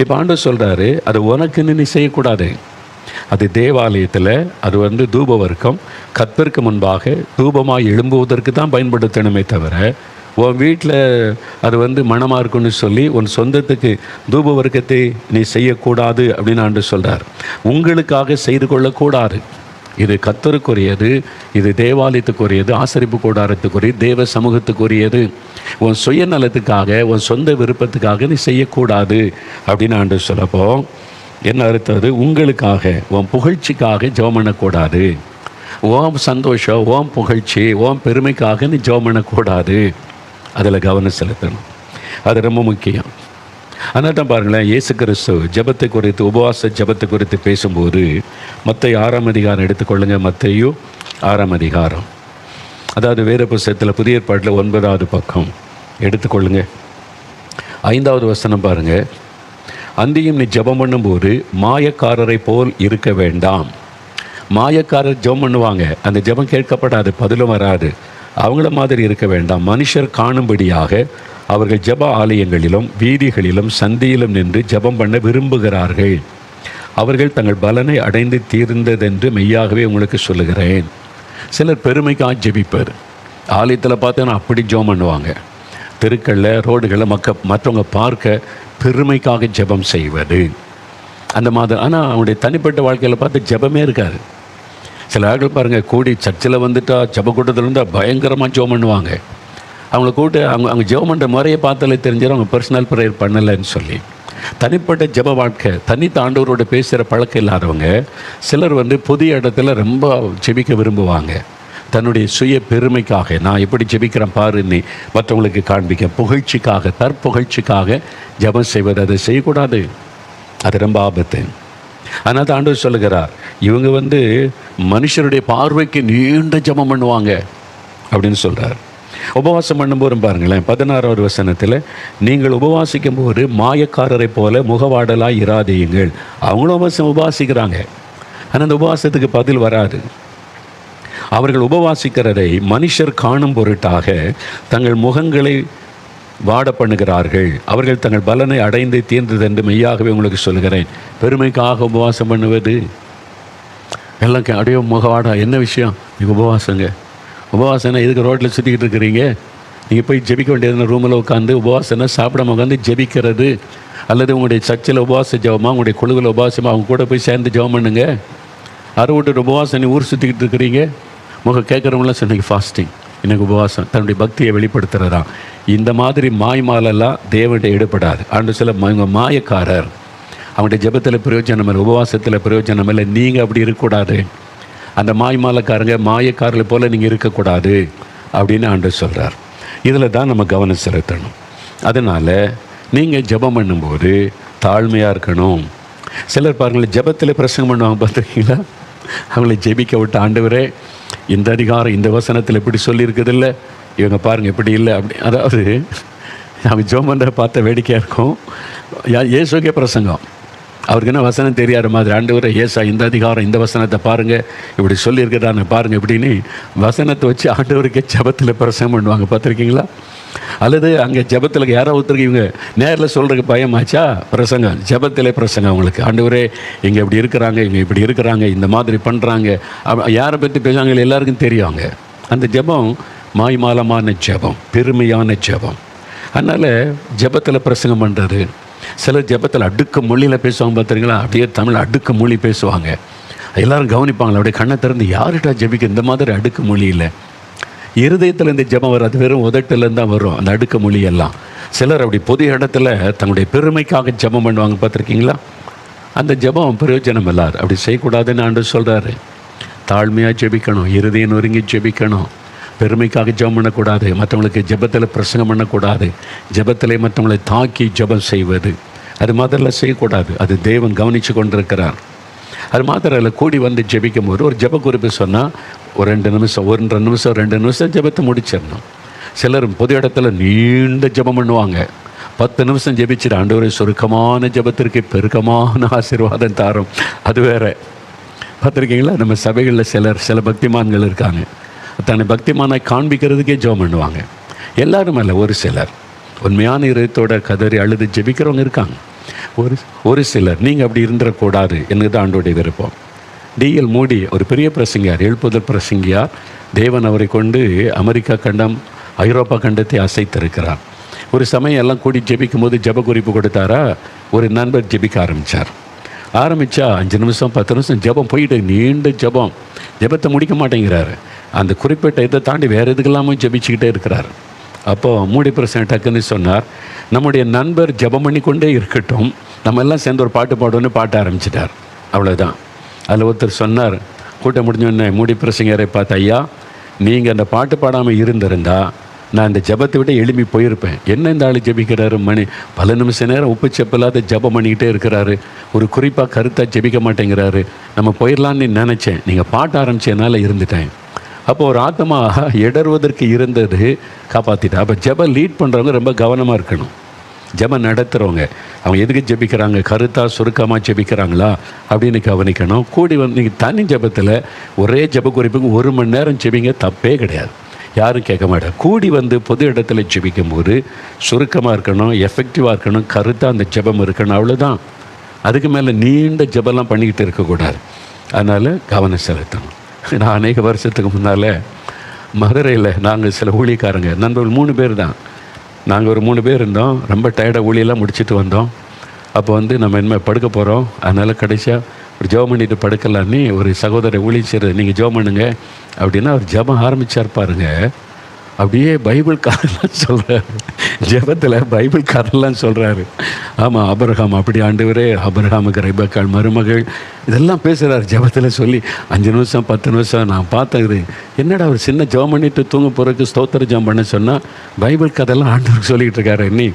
இப்போ ஆண்டவர் சொல்கிறாரு, அது உனக்குன்னு நீ செய்யக்கூடாது. அது தேவாலயத்தில் அது தூப வர்க்கம் கர்த்தருக்கு முன்பாக தூபமாக எழும்புவதற்கு தான் பயன்படுத்தணுமே தவிர, உன் வீட்டில் அது மணமாக இருக்குன்னு சொல்லி உன் சொந்தத்துக்கு தூப வர்க்கத்தை நீ செய்யக்கூடாது அப்படின்னு ஆண்டவர் சொல்கிறார். உங்களுக்காக செய்து கொள்ளக்கூடாது. இது கர்த்தருக்குரியது, இது தேவாலயத்துக்குரியது, ஆசரிப்பு கூடாரத்துக்குரியது, தேவ சமூகத்துக்குரியது. உன் சுயநலத்துக்காக, உன் சொந்த விருப்பத்துக்காக நீ செய்யக்கூடாது அப்படின்னு ஆண்டவர் சொல்லப்போ என்ன அர்த்தம்? உங்களுக்காக, உன் புகழ்ச்சிக்காக ஜெபம் பண்ணக்கூடாது. ஓம் சந்தோஷம், ஓம் புகழ்ச்சி, ஓம் பெருமைக்காக நீ ஜெபம் பண்ணக்கூடாது. அதில் கவனம் செலுத்தணும். அது ரொம்ப முக்கியம். அதனால தான் பாருங்களேன், இயேசு கிறிஸ்து ஜெபத்தை குறித்து, உபவாச ஜெபத்தை குறித்து பேசும்போது மத்தேயு 6ஆம் அதிகாரம் எடுத்துக்கொள்ளுங்க. மத்தேயு 6ஆம் அதிகாரம், அதாவது வேத புத்தகத்தில் புதிய ஏற்பாட்டில் 9வது பக்கம் எடுத்துக்கொள்ளுங்க. 5வது வசனம் பாருங்கள். அந்தியும் நீ ஜெபம் பண்ணும்போது மாயக்காரரை போல் இருக்க வேண்டாம். மாயக்காரர் ஜெபம் பண்ணுவாங்க, அந்த ஜெபம் கேட்கப்படாது, பதிலும் வராது. அவங்கள மாதிரி இருக்க வேண்டாம். மனுஷர் காணும்படியாக அவர்கள் ஜெப ஆலயங்களிலும் வீதிகளிலும் சந்தியிலும் நின்று ஜெபம் பண்ண விரும்புகிறார்கள். அவர்கள் தங்கள் பலனை அடைந்து தீர்ந்ததென்று மெய்யாகவே உங்களுக்கு சொல்லுகிறேன். சிலர் பெருமைக்காக ஜெபிப்பர். ஆலயத்தில் பார்த்தோன்னா அப்படி ஜெபம் பண்ணுவாங்க. தெருக்களில், ரோடுகளில் மற்றவங்க பார்க்க பெருமைக்காக ஜெபம் செய்வது அந்த மாதிரி. ஆனால் அவனுடைய தனிப்பட்ட வாழ்க்கையில் பார்த்து ஜெபமே இருக்காது. சில ஆட்கள் பாருங்கள், கூடி சர்ச்சில் வந்துட்டா ஜெப கூட்டத்தில் இருந்தால் பயங்கரமாக ஜெபம் பண்ணுவாங்க. அவங்கள கூப்பிட்டு அவங்க ஜெபம் பண்ணுற முறையை பார்த்தாலே தெரிஞ்சிடும் அவங்க பர்சனல் ப்ரேயர் பண்ணலைன்னு சொல்லி. தனிப்பட்ட ஜெப வாழ்க்கை, தனித்த ஆண்டவரோட பேசுகிற பழக்கம் இல்லாதவங்க சிலர் புதிய இடத்துல ரொம்ப ஜெபிக்க விரும்புவாங்க. தன்னுடைய சுய பெருமைக்காக, நான் எப்படி ஜெபிக்கிறேன் பாருன்னு மற்றவங்களுக்கு காண்பிக்க, புகழ்ச்சிக்காக, தற்புகழ்ச்சிக்காக ஜெபம் செய்வது, அதை செய்யக்கூடாது. அது ரொம்ப ஆபத்து. அதனால் தான் ஆண்டவர் சொல்லுகிறார், இவங்க மனுஷருடைய பார்வைக்கு நீண்ட ஜெபம் பண்ணுவாங்க அப்படின்னு சொல்கிறார். உபவாசம் பண்ணும்போது பாருங்களேன், 16வது வசனத்தில், நீங்கள் உபவாசிக்கும் போது மாயக்காரரை போல முகவாடலாக இராதீங்கள். அவங்களும் உபவாசிக்கிறாங்க, ஆனால் அந்த உபவாசத்துக்கு பதில் வராது. அவர்கள் உபவாசிக்கிறதை மனுஷர் காணும் பொருட்டாக தங்கள் முகங்களை வாட பண்ணுகிறார்கள். அவர்கள் தங்கள் பலனை அடைந்து தீர்ந்தது என்று மெய்யாகவே உங்களுக்கு சொல்கிறேன். பெருமைக்காக உபவாசம் பண்ணுவது எல்லாம் அடையோ முகவாடா, என்ன விஷயம்? நீங்கள் உபவாசங்க. உபவாசனை எதுக்கு ரோட்டில் சுற்றிக்கிட்டு இருக்கிறீங்க? நீங்கள் போய் ஜெபிக்க வேண்டியதுன்னு ரூமில் உட்காந்து உபவாசனை சாப்பிடாம உட்காந்து ஜெபிக்கிறது, அல்லது உங்களுடைய சர்ச்சில் உபவாச ஜெபமாக, உங்களுடைய குழுவில் உபவாசமாக அவங்க கூட போய் சேர்ந்து ஜெபம் பண்ணுங்க. அரை விட்டு உபவாசனை ஊர் சுற்றிக்கிட்டு இருக்கிறீங்க. கேட்குறவங்களாம் சொன்னீங்க ஃபாஸ்டிங், எனக்கு உபவாசம், தன்னுடைய பக்தியை வெளிப்படுத்துகிறதா. இந்த மாதிரி மாய்மாலெல்லாம் தேவன்கிட்ட ஈடுபடாது. ஆண்டு சில மாயக்காரர், அவங்களுடைய ஜெபத்தில் பிரயோஜனம் இல்லை, உபவாசத்தில் பிரயோஜனம் இல்லை. நீங்கள் அப்படி இருக்கக்கூடாது. அந்த மாய்மாலக்காரங்க, மாயக்காரர்களை போல் நீங்கள் இருக்கக்கூடாது அப்படின்னு ஆண்டவர் சொல்கிறார். இதில் தான் நம்ம கவனம் செலுத்தணும். அதனால் நீங்கள் ஜெபம் பண்ணும்போது தாழ்மையாக இருக்கணும். சிலர் பாருங்கள், ஜெபத்தில் பிரசங்கம் பண்ணுவாங்க பார்த்துருக்கீங்களா? அவங்களை ஜெபிக்க விட்டு, ஆண்டவரே இந்த அதிகாரம் இந்த வசனத்தில் எப்படி சொல்லியிருக்குதில்ல, இவங்க பாருங்கள் எப்படி இல்லை அப்படி. அதாவது அவங்க ஜெபம் பண்ணுற பார்த்த வேடிக்கையாக இருக்கும். இயேசுக்கே பிரசங்கம், அவருக்கு என்ன வசனம் தெரியாத மாதிரி, ஆண்டவரே ஏசா இந்த அதிகாரம் இந்த வசனத்தை பாருங்கள் இப்படி சொல்லியிருக்கிறதான பாருங்கள் இப்படின்னு வசனத்தை வச்சு ஆண்டவருக்கே ஜெபத்தில் பிரசங்கம் பண்ணுவாங்க பார்த்துருக்கீங்களா? அல்லது அங்கே ஜெபத்தில் யாரோ ஒருத்தருக்கு இவங்க நேரில் சொல்கிறதுக்கு பயமாச்சா, பிரசங்கம் ஜெபத்திலே பிரசங்கம். அவங்களுக்கு, ஆண்டவரே இங்கே இப்படி இருக்கிறாங்க, இவங்க இப்படி இருக்கிறாங்க, இந்த மாதிரி பண்ணுறாங்க, யாரை பற்றி பேசுவாங்க எல்லாருக்கும் தெரியுவாங்க. அந்த ஜெபம் மாய்மாலமான ஜெபம், பெருமையான ஜெபம். அதனால் ஜெபத்தில் பிரசங்கம் பண்ணுறது. சிலர் ஜெபத்தில் அடுக்கு மொழியில் பேசுவாங்க பார்த்துருங்களா? அப்படியே தமிழ் அடுக்கு மொழி பேசுவாங்க. எல்லோரும் கவனிப்பாங்களா? அப்படியே கண்ணை திறந்து, யார்கிட்ட ஜெபிக்க இந்த மாதிரி அடுக்கு மொழியில்? இருதயத்தில் இந்த ஜெபம் வராது, வெறும் உதட்டிலேருந்து தான் வரும் அந்த அடுக்கு மொழியெல்லாம். சிலர் அப்படி பொது இடத்துல தங்களுடைய பெருமைக்காக ஜெபம் பண்ணுவாங்க பார்த்துருக்கீங்களா? அந்த ஜெபம் பிரயோஜனம் இல்லாது. அப்படி செய்யக்கூடாதுன்னு ஆண்டவர் சொல்கிறாரு. தாழ்மையாக ஜெபிக்கணும், இருதயம் நொறுங்கி ஜெபிக்கணும். பெருமைக்காக ஜெபம் பண்ணக்கூடாது, மற்றவங்களுக்கு ஜெபத்தில் பிரசங்கம் பண்ணக்கூடாது, ஜெபத்திலே மற்றவங்களை தாக்கி ஜெபம் செய்வது அது மாதிரிலாம் செய்யக்கூடாது. அது தேவன் கவனித்து கொண்டிருக்கிறார். அது மாத்திரம் இல்லை, கூடி ஜெபிக்கும் போது ஒரு ஜெப குறிப்பு சொன்னால் ஒரு 2 நிமிஷம் 2 நிமிஷம் ஜெபத்தை முடிச்சிடணும். சிலர் பொது இடத்துல நீண்ட ஜெபம் பண்ணுவாங்க. 10 நிமிஷம் ஜெபிச்சுட்டு, ஆண்டவரே சுருக்கமான ஜெபத்திற்கு பெருக்கமான ஆசீர்வாதம் தாரும். அது வேற பார்த்துருக்கீங்களா? நம்ம சபைகளில் சில பக்திமான்கள் இருக்காங்க, தன்னை பக்திமானாய் காண்பிக்கிறதுக்கே ஜெபம் பண்ணுவாங்க. எல்லாரும் அல்ல, ஒரு சிலர் உண்மையான இதயத்தோட கதறி அழுது ஜெபிக்கிறவங்க இருக்காங்க. ஒரு சிலர் நீங்கள் அப்படி இருந்துடக்கூடாது என்பது ஆண்டோடைய விருப்பம். D.L. மூடி ஒரு பெரிய பிரசங்கியார், எழுப்புதல் பிரசங்கியார். தேவன் அவரை கொண்டு அமெரிக்கா கண்டம், ஐரோப்பா கண்டத்தை அசைத்திருக்கிறார். ஒரு சமயம் எல்லாம் கூடி ஜெபிக்கும் போது ஜெப குறிப்பு கொடுத்தாரா, ஒரு நண்பர் ஜெபிக்க ஆரம்பித்தா 5 நிமிஷம் 10 நிமிஷம் ஜெபம் போயிட்டு, நீண்ட ஜெபத்தை முடிக்க மாட்டேங்கிறாரு. அந்த குறிப்பிட்ட இதை தாண்டி வேறு எதுக்கெல்லாமும் ஜெபிச்சுக்கிட்டே இருக்கிறார். அப்போது மூடி பிரசங்க டக்குன்னு சொன்னார், நம்முடைய நண்பர் ஜெபம் பண்ணி கொண்டே இருக்கட்டும், நம்ம எல்லாம் சேர்ந்து ஒரு பாட்டு பாடுவோன்னு பாட்ட ஆரம்பிச்சிட்டார். அவ்வளோதான். அதில் ஒருத்தர் சொன்னார், கூட்டம் முடிஞ்சோடனே மூடி பிரசங்கரை பார்த்து, ஐயா நீங்கள் அந்த பாட்டு பாடாமல் இருந்திருந்தா நான் இந்த ஜெபத்தை விட எழுப்பி போயிருப்பேன். என்ன இந்த ஆள் ஜெபிக்கிறாரு, பல நிமிஷம் நேரம் உப்பு செப்பில்லாத ஜெபம் பண்ணிக்கிட்டே இருக்கிறாரு, ஒரு குறிப்பாக கருத்தாக ஜெபிக்க மாட்டேங்கிறாரு, நம்ம போயிடலான்னு நினச்சேன், நீங்கள் பாட்ட ஆரம்பிச்சதுனால இருந்துட்டேன். அப்போ ஒரு ஆத்மா இடறுவதற்கு இருந்தது காப்பாற்றிட்டா. அப்போ ஜெபம் லீட் பண்ணுறவங்க ரொம்ப கவனமாக இருக்கணும். ஜெபம் நடத்துகிறவங்க அவங்க எதுக்கு ஜெபிக்கிறாங்க, கருத்தாக சுருக்கமாக ஜெபிக்கிறாங்களா அப்படின்னு கவனிக்கணும். கூடி நீங்கள் தனி ஜெபத்தில் ஒரே ஜெப குறிப்புக்கு 1 மணி நேரம் ஜெபிங்க, தப்பே கிடையாது, யாரும் கேட்க மாட்டாங்க. கூடி பொது இடத்துல ஜெபிக்கும்போது சுருக்கமாக இருக்கணும், எஃபெக்டிவாக இருக்கணும், கருத்தாக அந்த ஜெபம் இருக்கணும், அவ்வளோதான். அதுக்கு மேலே நீண்ட ஜெபம்லாம் பண்ணிக்கிட்டு இருக்கக்கூடாது. அதனால் கவனம் செலுத்தணும். நான் அநேக வருஷத்துக்கு முன்னால் மதுரையில் நாங்கள் சில ஊழியக்காரங்க நண்பர்கள் 3 பேர் தான், நாங்கள் ஒரு 3 பேர் இருந்தோம். ரொம்ப டயர்டாக ஊழியெல்லாம் முடிச்சுட்டு வந்தோம். அப்போ நம்ம இனிமேல் படுக்க போகிறோம், அதனால் கடைசியாக ஒரு ஜெபம் பண்ணிட்டு படுக்கலான்னு ஒரு சகோதரர் ஊழியர், நீங்கள் ஜெபம் பண்ணுங்க அப்படின்னா அவர் ஜெபம் ஆரம்பிச்சார் பாருங்க, அப்படியே பைபிள் காரெல்லாம் சொல்கிறாரு, ஜெபத்தில் பைபிள் காரெல்லாம் சொல்கிறாரு. ஆமாம், ஆபிரகாம் அப்படி ஆண்டவரே, ஆபிரகாமுக்கு ரெபெக்காள் மருமகள், இதெல்லாம் பேசுகிறார் ஜெபத்தில் சொல்லி. 5 நிமிஷம் 10 நிமிஷம் நான் பார்த்தது, என்னடா அவர் சின்ன ஜெபம் பண்ணிட்டு தூங்க போகிறதுக்கு ஸ்தோத்திர ஜெபம் பண்ண சொன்னால் பைபிள் கதையெல்லாம் ஆண்டவருக்கு சொல்லிகிட்டு இருக்காரு. இன்னி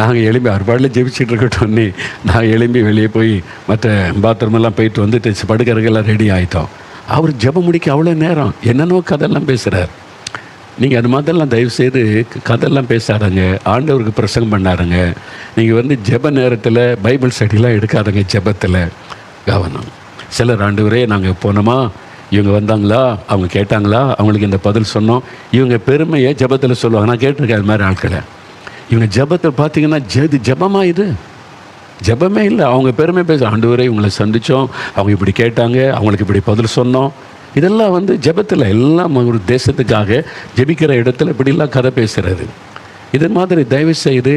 நாங்கள் எழும்பி அறுபாடில் ஜெபிச்சுட்டு இருக்கட்டும், இன்னி நாங்கள் எழும்பி வெளியே போய் மற்ற பாத்ரூமெல்லாம் போயிட்டு வந்துட்டு படுக்கிறதுக்கெல்லாம் ரெடி ஆகிட்டோம். அவர் ஜெபம் முடிக்க அவ்வளோ நேரம் என்னென்னோ கதையெல்லாம் பேசுகிறார். நீங்கள் அது மாதிரிலாம் தயவுசெய்து கதையெல்லாம் பேசாதங்க, ஆண்டவருக்கு பிரசங்கம் பண்ணாருங்க. நீங்கள் ஜெப நேரத்தில் பைபிள் ஸ்டடிலாம் எடுக்காதங்க, ஜெபத்தில் கவனம். சிலர் ஆண்டவரே நாங்கள் போனோமா, இவங்க வந்தாங்களா, அவங்க கேட்டாங்களா, அவங்களுக்கு இந்த பதில் சொன்னோம், இவங்க பெருமையை ஜெபத்தில் சொல்லுவாங்க. நான் கேட்டிருக்கேன் அது மாதிரி ஆட்களை. இவங்க ஜெபத்தில் பார்த்தீங்கன்னா ஜெபமாக இது ஜெபமே இல்லை, அவங்க பெருமை பேச, ஆண்டவரே இவங்களை சந்தித்தோம், அவங்க இப்படி கேட்டாங்க, அவங்களுக்கு இப்படி பதில் சொன்னோம். இதெல்லாம் ஜெபத்தில் எல்லாம் ஒரு தேசத்துக்காக ஜெபிக்கிற இடத்துல இப்படிலாம் கதை பேசுகிறது. இது மாதிரி தயவு செய்து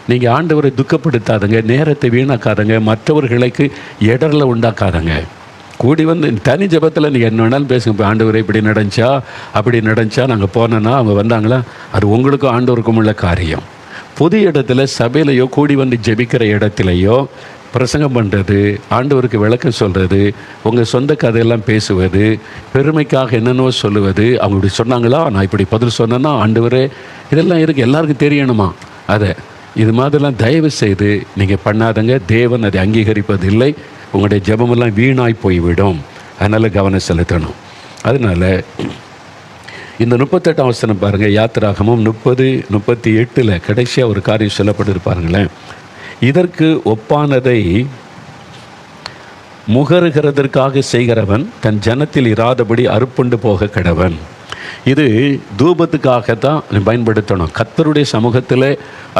நீங்கள் ஆண்டவரை துக்கப்படுத்தாதங்க, நேரத்தை வீணாக்காதங்க, மற்றவர்களுக்கு இடரில் உண்டாக்காதங்க. கூடி தனி ஜெபத்தில் நீங்கள் என்ன வேணாலும் பேசுங்க. இப்போ ஆண்டவரை இப்படி நடந்துச்சா அப்படி நடந்துச்சா, நாங்கள் போனோன்னா அவங்க வந்தாங்களா, அது உங்களுக்கும் ஆண்டவருக்கும் உள்ள காரியம். பொது இடத்துல சபையிலையோ கூடி ஜெபிக்கிற இடத்துலையோ பிரசங்கம் பண்ணுறது, ஆண்டவருக்கு விளக்கம் சொல்கிறது, உங்கள் சொந்த கதையெல்லாம் பேசுவது, பெருமைக்காக என்னென்னோ சொல்லுவது, அவங்க இப்படி சொன்னாங்களா, நான் இப்படி பதில் சொன்னேன்னா ஆண்டவரே, இதெல்லாம் இருக்குது, எல்லாருக்கும் தெரியணுமா அதை. இது மாதிரிலாம் தயவு செய்து நீங்கள் பண்ணாதங்க. தேவன் அதை அங்கீகரிப்பதில்லை. உங்களுடைய ஜெபமெல்லாம் வீணாய் போய்விடும். அதனால் கவனம் செலுத்தணும். அதனால் இந்த 38ஆம் வசனம் பாருங்கள், யாத்திராகமம் 30:38 கடைசியாக ஒரு காரியம் சொல்லப்பட்டிருப்பாருங்களேன். இதற்கு ஒப்பானதை முகருகிறதற்காக செய்கிறவன் தன் ஜனத்தில் இராதபடி அறுப்புண்டு போக கடவன். இது தூபத்துக்காகத்தான் பயன்படுத்தணும். கர்த்தருடைய சமூகத்தில்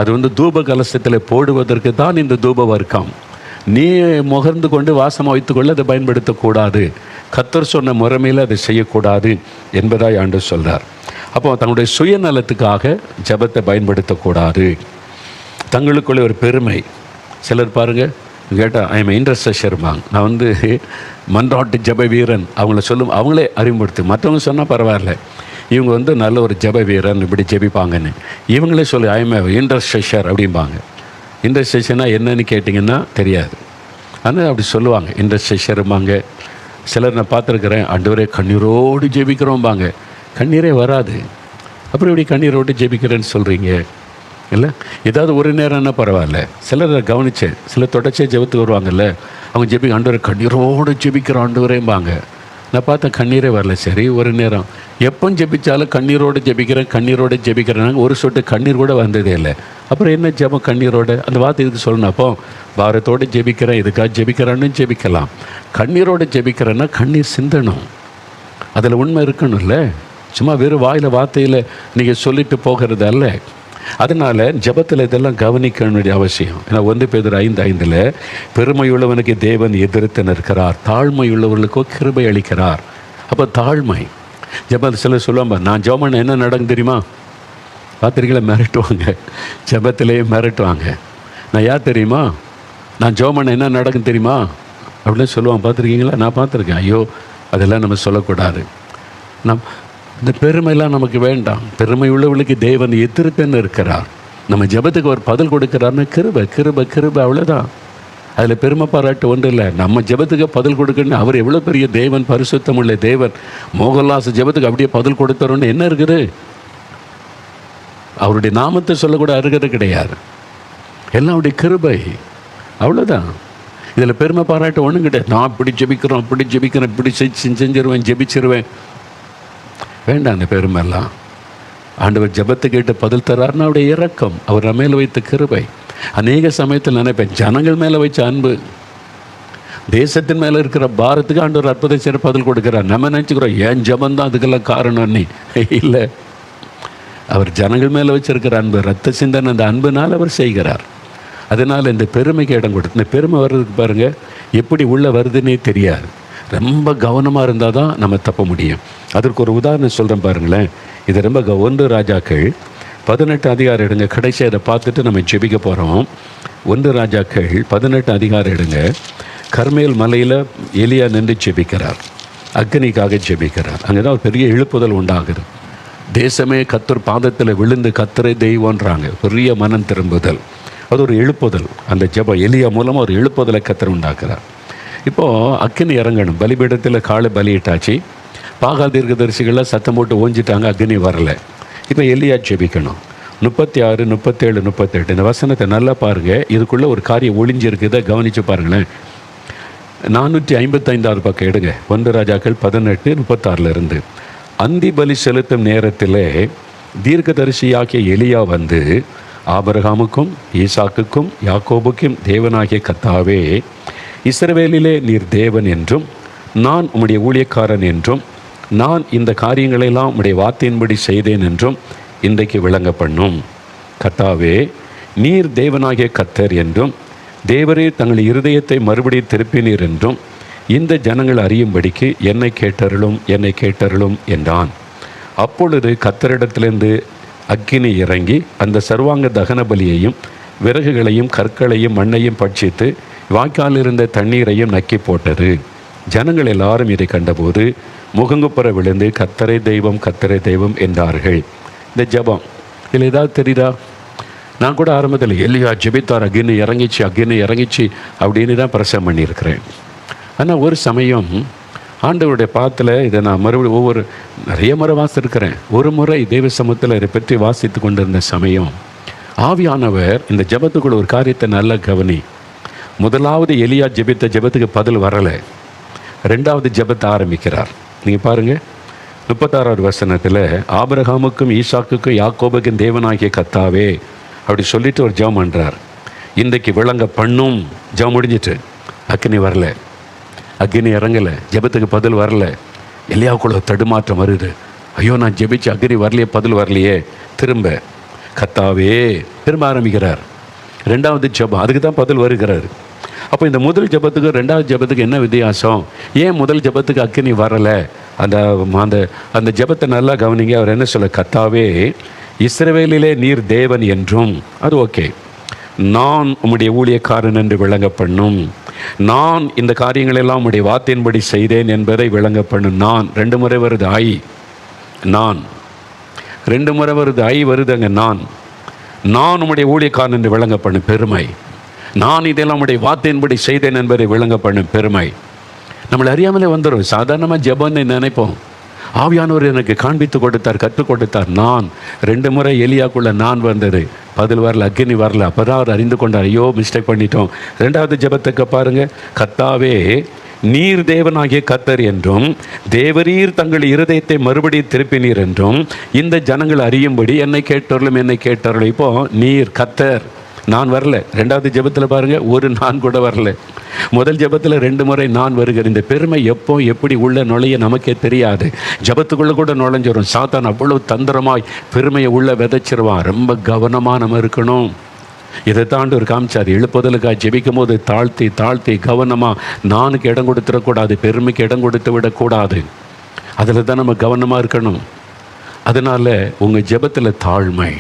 அது தூப கலசத்தில் போடுவதற்கு தான் இந்த தூப வர்க்கம். நீ முகர்ந்து கொண்டு வாசமாக வைத்துக்கொள்ள அதை பயன்படுத்தக்கூடாது. கர்த்தர் சொன்ன முறைமையில் அதை செய்யக்கூடாது என்பதாய் ஆண்டவர் சொல்கிறார். அப்போ தங்களுடைய சுயநலத்துக்காக ஜெபத்தை பயன்படுத்தக்கூடாது. தங்களுக்குள்ளே ஒரு பெருமை. சிலர் பாருங்கள், கேட்டால் ஐ எம் இன்டர்செஷர்பாங்க. நான் மன்றாட்டு ஜெப வீரன், அவங்களே அறிமுகப்படுத்து. மற்றவங்க சொன்னால் பரவாயில்ல, இவங்க நல்ல ஒரு ஜெப வீரன், இப்படி ஜெபிப்பாங்கன்னு இவங்களே சொல்லி ஐ எம் இன்டர்செஷர் அப்படிம்பாங்க. இன்டர்செஷனாக என்னன்னு கேட்டிங்கன்னா தெரியாது, ஆனால் அப்படி சொல்லுவாங்க, இன்டர்செஷரும்பாங்க. சிலர் நான் பார்த்துருக்குறேன், ஆண்டவரே கண்ணீரோடு ஜெபிக்கிறோம்பாங்க. கண்ணீரே வராது. அப்புறம் இப்படி கண்ணீரோடு ஜெபிக்கிறேன்னு சொல்கிறீங்க இல்லை? ஏதாவது ஒரு நேரம்னா பரவாயில்ல. சிலர் கவனித்தேன், சிலர் தொடர்ச்சியே ஜெபத்துக்கு வருவாங்கல்ல, அவங்க ஆண்டவரை கண்ணீரோடு ஜெபிக்கிற ஆண்டவரேம்பாங்க. நான் பார்த்தேன் கண்ணீரே வரல. சரி, ஒரு நேரம் எப்போ ஜெபித்தாலும் கண்ணீரோடு ஜெபிக்கிறேன், ஒரு சொட்டு கண்ணீர் கூட வந்ததே இல்லை. அப்புறம் என்ன ஜெபம் கண்ணீரோடு? அந்த வார்த்தை இதுக்கு சொல்லணும். அப்போ பாரத்தோடு ஜெபிக்கிறேன், இதுக்காக ஜெபிக்கிறான்னு ஜெபிக்கலாம். கண்ணீரோடு ஜெபிக்கிறேன்னா கண்ணீர் சிந்தணும், அதில் உண்மை இருக்கணும்ல. சும்மா வெறும் வாயில் வார்த்தையில் நீங்கள் சொல்லிட்டு போகிறது அல்ல. அதனால் ஜெபத்தில் இதெல்லாம் கவனிக்க வேண்டிய அவசியம். ஏன்னா 1 பேதுரு 5:5 பெருமையுள்ளவனுக்கு தேவன் எதிர்த்து நிற்கிறார், தாழ்மையுள்ளவர்களுக்கோ கிருபை அளிக்கிறார். அப்போ தாழ்மை ஜெபத்தில் சிலர் சொல்லுவாங்க, நான் ஜெபம் பண்ண என்ன நடக்கும் தெரியுமா? பார்த்துருக்கீங்களா? மிரட்டுவாங்க, ஜெபத்திலேயே மிரட்டுவாங்க. நான் யார் தெரியுமா? நான் ஜெபம் பண்ண என்ன நடக்கும் தெரியுமா அப்படின்னு சொல்லுவாங்க. பார்த்துருக்கீங்களா? நான் பார்த்துருக்கேன். ஐயோ, அதெல்லாம் நம்ம சொல்லக்கூடாது. இந்த பெருமைலாம் நமக்கு வேண்டாம். பெருமை உள்ளவர்களுக்கு தேவன் எதிர்த்துன்னு இருக்கிறார். நம்ம ஜெபத்துக்கு ஒரு பதில் கொடுக்குறாருன்னு கிருபை கிருபை கிருபை, அவ்வளோதான். அதில் பெருமை பாராட்டு ஒன்றும் இல்லை. நம்ம ஜெபத்துக்கு பதில் கொடுக்கணும்னு அவர் எவ்வளோ பெரிய தேவன், பரிசுத்தம் உள்ள தேவன். மோகன்லாஸ் ஜெபத்துக்கு அப்படியே பதில் கொடுத்துறோன்னு என்ன இருக்குது? அவருடைய நாமத்தை சொல்லக்கூட அருகிறது கிடையாது. எல்லாம் அவருடைய கிருபை, அவ்வளோதான். இதில் பெருமை பாராட்டு ஒன்றும் கிடையாது. நான் இப்படி ஜெபிக்கிறேன், இப்படி செஞ்சிருவேன், ஜெபிச்சிருவேன். வேண்டாம் அந்த பெருமைலாம். ஆண்டவர் ஜெபத்தை கேட்டு பதில் தர்றாருன்னா அவருடைய இரக்கம், அவர் நம்ம மேலே வைத்த கிருபை. அநேக சமயத்தில் நினைப்பேன், ஜனங்கள் மேலே வைச்ச அன்பு, தேசத்தின் மேலே இருக்கிற பாரத்துக்கு ஆண்டவர் அற்புதம் செய்ய பதில் கொடுக்குறார். நம்ம நினச்சிக்கிறோம் ஏன் ஜெபந்தான் அதுக்கெல்லாம் காரணம். நீ இல்லை, அவர் ஜனங்கள் மேலே வச்சிருக்கிற அன்பு, ரத்த சிந்தனை, அந்த அன்புனால் அவர் செய்கிறார். அதனால் இந்த பெருமைக்கு இடம் கொடுத்து, இந்த பெருமை வர்றதுக்கு பாருங்கள் எப்படி உள்ளே வருதுன்னே தெரியாது. ரொம்ப கவனமாக இருந்தால் தான் நம்ம தப்ப முடியும். அதற்கு ஒரு உதாரணம் சொல்கிறேன் பாருங்களேன். இது ரொம்ப 1 ராஜாக்கள் 18 அதிகாரம் எடுங்க. கடைசியாக இதை பார்த்துட்டு நம்ம ஜெபிக்க போகிறோம். 1 ராஜாக்கள் 18 அதிகாரம் எடுங்க. கர்மேல் மலையில் எலியா நின்று ஜெபிக்கிறார், அக்னிக்காக ஜெபிக்கிறார். அங்கே தான் ஒரு பெரிய எழுப்புதல் உண்டாகுது. தேசமே கத்தர் பாதத்தில் விழுந்து கத்தரை தெய்வன்றாங்க. பெரிய மனம் திரும்புதல், அது ஒரு எழுப்புதல். அந்த ஜெபம் எலியா மூலமாக ஒரு எழுப்புதலை கத்தர் உண்டாக்குறார். இப்போது அக்னி இறங்கணும். பலிபீடத்தில் காலை பலியிட்டாச்சு. பாகால் தீர்க்கதரிசிகள்லாம் சத்தம் போட்டு ஓஞ்சிட்டாங்க, அக்னி வரலை. இப்போ எலியா ஜெபிக்கணும். 36, 37, 38 இந்த வசனத்தை நல்லா பாருங்கள். இதுக்குள்ளே ஒரு காரியம் ஒளிஞ்சிருக்குதை கவனித்து பாருங்களேன். 455 பக்கம் எடுங்க. 1 ராஜாக்கள் 18:36 அந்தி பலி செலுத்தும் நேரத்தில் தீர்க்கதரிசியாகிய எலியா வந்து, ஆபிரகாமுக்கும் ஈசாக்குக்கும் யாக்கோபுக்கும் தேவனாகிய கர்த்தாவே, இஸ்ரவேலிலே நீர் தேவன் என்றும் நான் உம்முடைய ஊழியக்காரன் என்றும் நான் இந்த காரியங்களெல்லாம் உம்முடைய வார்த்தையின்படி செய்தேன் என்றும் இன்றைக்கு விளங்க பண்ணும். கர்த்தாவே, நீர் தேவனாகிய கர்த்தர் என்றும் தேவரே தங்கள் இருதயத்தை மறுபடியும் திருப்பினீர் என்றும் இந்த ஜனங்கள் அறியும்படிக்கு என்னை கேட்டருளும் என்றான். அப்பொழுது கர்த்தரிடத்திலிருந்து அக்கினி இறங்கி அந்த சர்வாங்க தகன பலியையும் விறகுகளையும் கற்களையும் மண்ணையும் பட்சித்து வாய்க்காலில் இருந்த தண்ணீரையும் நக்கி போட்டது. ஜனங்கள் எல்லாரும் இதை கண்டபோது முகங்குப்புற விழுந்து கர்த்தரே தெய்வம் என்றார்கள். இந்த ஜெபம் இதில் ஏதாவது தெரியுதா? நான் கூட ஆரம்பத்தில் எலியா ஜெபித்தார், அக்னி இறங்கிச்சு அப்படின்னு தான் பிரசவம் பண்ணியிருக்கிறேன். ஆனால் ஒரு சமயம் ஆண்டவருடைய பாத்தில் இதை நான் மறுபடியும் நிறைய முறை வாசித்திருக்கிறேன். ஒரு முறை தேவ சமூகத்தில் இதை பற்றி வாசித்து கொண்டிருந்த சமயம் ஆவியானவர் இந்த ஜெபத்துக்குள்ள ஒரு காரியத்தை நல்லா கவனி. முதலாவது எலியா ஜெபித்த ஜெபத்துக்கு பதில் வரலை. 2வது ஜெபத்தை ஆரம்பிக்கிறார். நீங்கள் பாருங்கள் 36வது வசனத்தில், ஆபிரகாமுக்கும் ஈசாக்குக்கும் யாக்கோபுக்கும் தேவனாகிய கர்த்தாவே அப்படி சொல்லிட்டு ஒரு ஜெபம் பண்ணுறார். இன்றைக்கு விளங்க பண்ணும். ஜெபம் முடிஞ்சிட்டு அக்னி வரல, அக்னி இறங்கலை, ஜெபத்துக்கு பதில் வரல. எலியாவுக்குள்ள தடுமாற்றம் வருது. ஐயோ, நான் ஜெபிச்சு அக்னி வரலையே, பதில் வரலையே. திரும்ப கர்த்தாவே திரும்ப ஆரம்பிக்கிறார். 2வது ஜெபம், அதுக்கு தான் பதில் வருகிறார். அப்போ இந்த முதல் ஜெபத்துக்கு 2வது ஜெபத்துக்கு என்ன வித்தியாசம்? ஏன் முதல் ஜெபத்துக்கு அக்னி வரலை? அந்த அந்த அந்த ஜெபத்தை நல்லா கவனிங்க. அவர் என்ன சொல்ல, கர்த்தாவே, இஸ்ரவேலிலே நீர் தேவன் என்றும், அது ஓகே, நான் உம்முடைய ஊழியக்காரன் என்று விளங்க பண்ணும், நான் இந்த காரியங்களெல்லாம் உம்முடைய வார்த்தையின்படி செய்தேன் என்பதை விளங்க பண்ணும். நான் 2 முறை வருது, நான் 2 முறை வருது, வருதுங்க. நான் உம்முடைய ஊழியக்காரன் என்று விளங்க பண்ணும் பெருமை. நான் இதெல்லாம் உடைய வார்த்தையின்படி செய்தேன் என்பதை விளங்க பண்ணும் பெருமை. நம்மளை அறியாமலே வந்துடும். சாதாரணமாக ஜெபம்னு நினைப்போம். ஆவியானவர் எனக்கு காண்பித்து கொடுத்தார், கற்றுக் கொடுத்தார். நான் 2 முறை எலியாக்குள்ள நான் வந்தது, பதில் வரல, அக்னி வரல. அப்போ தான் அவர் அறிந்து கொண்டார், ஐயோ மிஸ்டேக் பண்ணிட்டோம். 2வது ஜெபத்துக்கு பாருங்க, கர்த்தாவே, நீர் தேவனாகிய கர்த்தர் என்றும் தேவரீர் தங்கள் இருதயத்தை மறுபடியும் திருப்பினீர் என்றும் இந்த ஜனங்கள் அறியும்படி என்னை கேட்டருளும். இப்போ நீர் கர்த்தர், நான் வரல. 2வது ஜெபத்தில் பாருங்கள், ஒரு நான் கூட வரல. முதல் ஜெபத்தில் 2 முறை நான் வருகிறேன். இந்த பெருமை எப்போ எப்படி உள்ள நுழைய நமக்கே தெரியாது. ஜெபத்துக்குள்ளே கூட நுழைஞ்சிடும். சாத்தான் அவ்வளவு தந்திரமாய் பெருமையை உள்ள விதைச்சிருவான். ரொம்ப கவனமாக நம்ம இருக்கணும். இதை தாண்டி ஒரு காமிச்சார். எழுப்புதலுக்காக ஜெபிக்கும் போது தாழ்த்தி கவனமாக, நானுக்கு இடம் கொடுத்துடக்கூடாது, பெருமைக்கு இடம் கொடுத்து விடக்கூடாது. அதில் தான் நம்ம கவனமாக இருக்கணும். அதனால் உங்கள் ஜெபத்தில் தாழ்மை.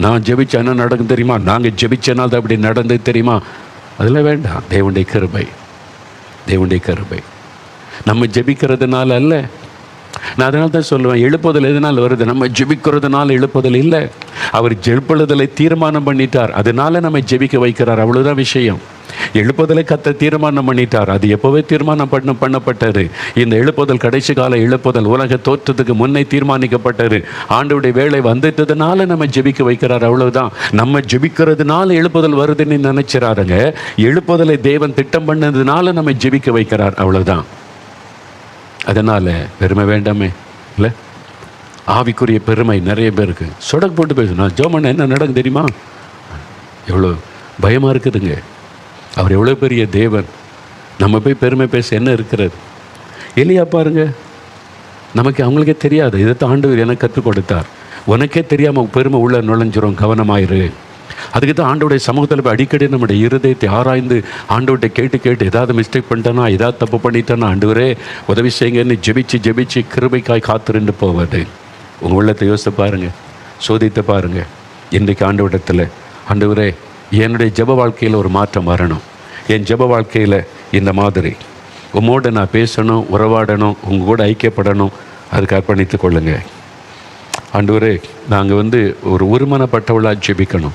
நான் ஜெபிச்சா என்ன நடக்கும் தெரியுமா? நாங்கள் ஜெபிச்சனால் தான் அப்படி நடந்தது தெரியுமா? அதெல்லாம் வேண்டாம். தேவனுடைய கிருபை நம்ம ஜெபிக்கிறதுனால அல்ல. நான் அதனால தான் சொல்லுவேன், எழுப்புதல் எதனால் வருது? நம்ம ஜெபிக்கிறதுனால எழுப்புதல் இல்லை. அவர் எழுப்புதலை தீர்மானம் பண்ணிட்டார், அதனால நம்ம ஜெபிக்க வைக்கிறார். அவ்வளோதான் விஷயம். எழுப்புதலை கர்த்தர் தீர்மானம் பண்ணிட்டார். அது எப்போவே தீர்மானம் பண்ணப்பட்டது. இந்த எழுப்புதல் கடைசி கால எழுப்புதல் உலக தோற்றத்துக்கு முன்னே தீர்மானிக்கப்பட்டது. ஆண்டவருடைய வேலை வந்துட்டதுனால நம்ம ஜெபிக்க வைக்கிறார். அவ்வளவுதான். நம்ம ஜெபிக்கிறதுனால எழுப்புதல் வருதுன்னு நினைச்சிடாருங்க. எழுப்புதலை தேவன் திட்டம் பண்ணதுனால நம்ம ஜெபிக்க வைக்கிறார். அவ்வளவுதான். அதனால் பெருமை வேண்டாமே இல்லை? ஆவிக்குரிய பெருமை நிறைய பேருக்கு சொடக்கு போட்டு பேசணும். ஜோமன் என்ன நடக்கும் தெரியுமா? எவ்வளோ பயமாக இருக்குதுங்க. அவர் எவ்வளோ பெரிய தேவன். நம்ம போய் பெருமை பேச என்ன இருக்கிறது? எலியா பாருங்க, நமக்கு அவங்களுக்கே தெரியாது. இதைத்தான் ஆண்டவர் எனக்கு கற்றுக் கொடுத்தார். உனக்கே தெரியாமல் பெருமை உள்ள நுழைஞ்சிரும், கவனமாயிரு. அதுக்கு தான் ஆண்டோடைய சமூகத்தில் போய் அடிக்கடி நம்முடைய இருதயத்தை ஆராய்ந்து ஆண்டவர்கிட்ட கேட்டு ஏதாவது மிஸ்டேக் பண்ணிட்டேனா, ஏதாவது தப்பு பண்ணிட்டேன்னா, ஆண்டவரே உதவி செய்யுங்கன்னு ஜெபிச்சு கிருபைக்காய் காத்திருந்து போவது. உங்கள் உள்ளத்தை யோசித்து பாருங்கள், சோதித்து பாருங்கள். இன்றைக்கு ஆண்டவரிடத்தில், ஆண்டவரே என்னுடைய ஜெப வாழ்க்கையில் ஒரு மாற்றம் வரணும், என் ஜெப வாழ்க்கையில் இந்த மாதிரி உம்மோடு நான் பேசணும், உறவாடணும், உங்கள் கூட ஐக்கியப்படணும், அதுக்கு அர்ப்பணித்து கொள்ளுங்க. ஆண்டவரே, நாங்கள் ஒருமனப்பட்டவளாக ஜெபிக்கணும்.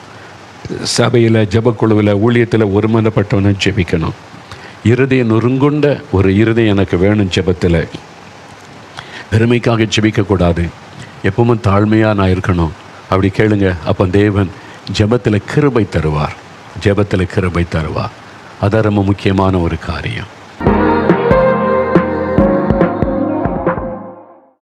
சபையில், ஜெபக்குழுவில், ஊழியத்தில் ஒருமனப்பட்டவனை ஜெபிக்கணும். இருதயம் நொறுங்குண்ட ஒரு இருதயம் எனக்கு வேணும். ஜெபத்தில் பெருமைக்காக ஜெபிக்கக்கூடாது. எப்பவும் தாழ்மையாக நான் இருக்கணும். அப்படி கேளுங்க. அப்போ தேவன் ஜெபத்தில் கிருபை தருவார். ஜெபத்தில் கிருபை தருவார். அதான் ரொம்ப முக்கியமான ஒரு காரியம்.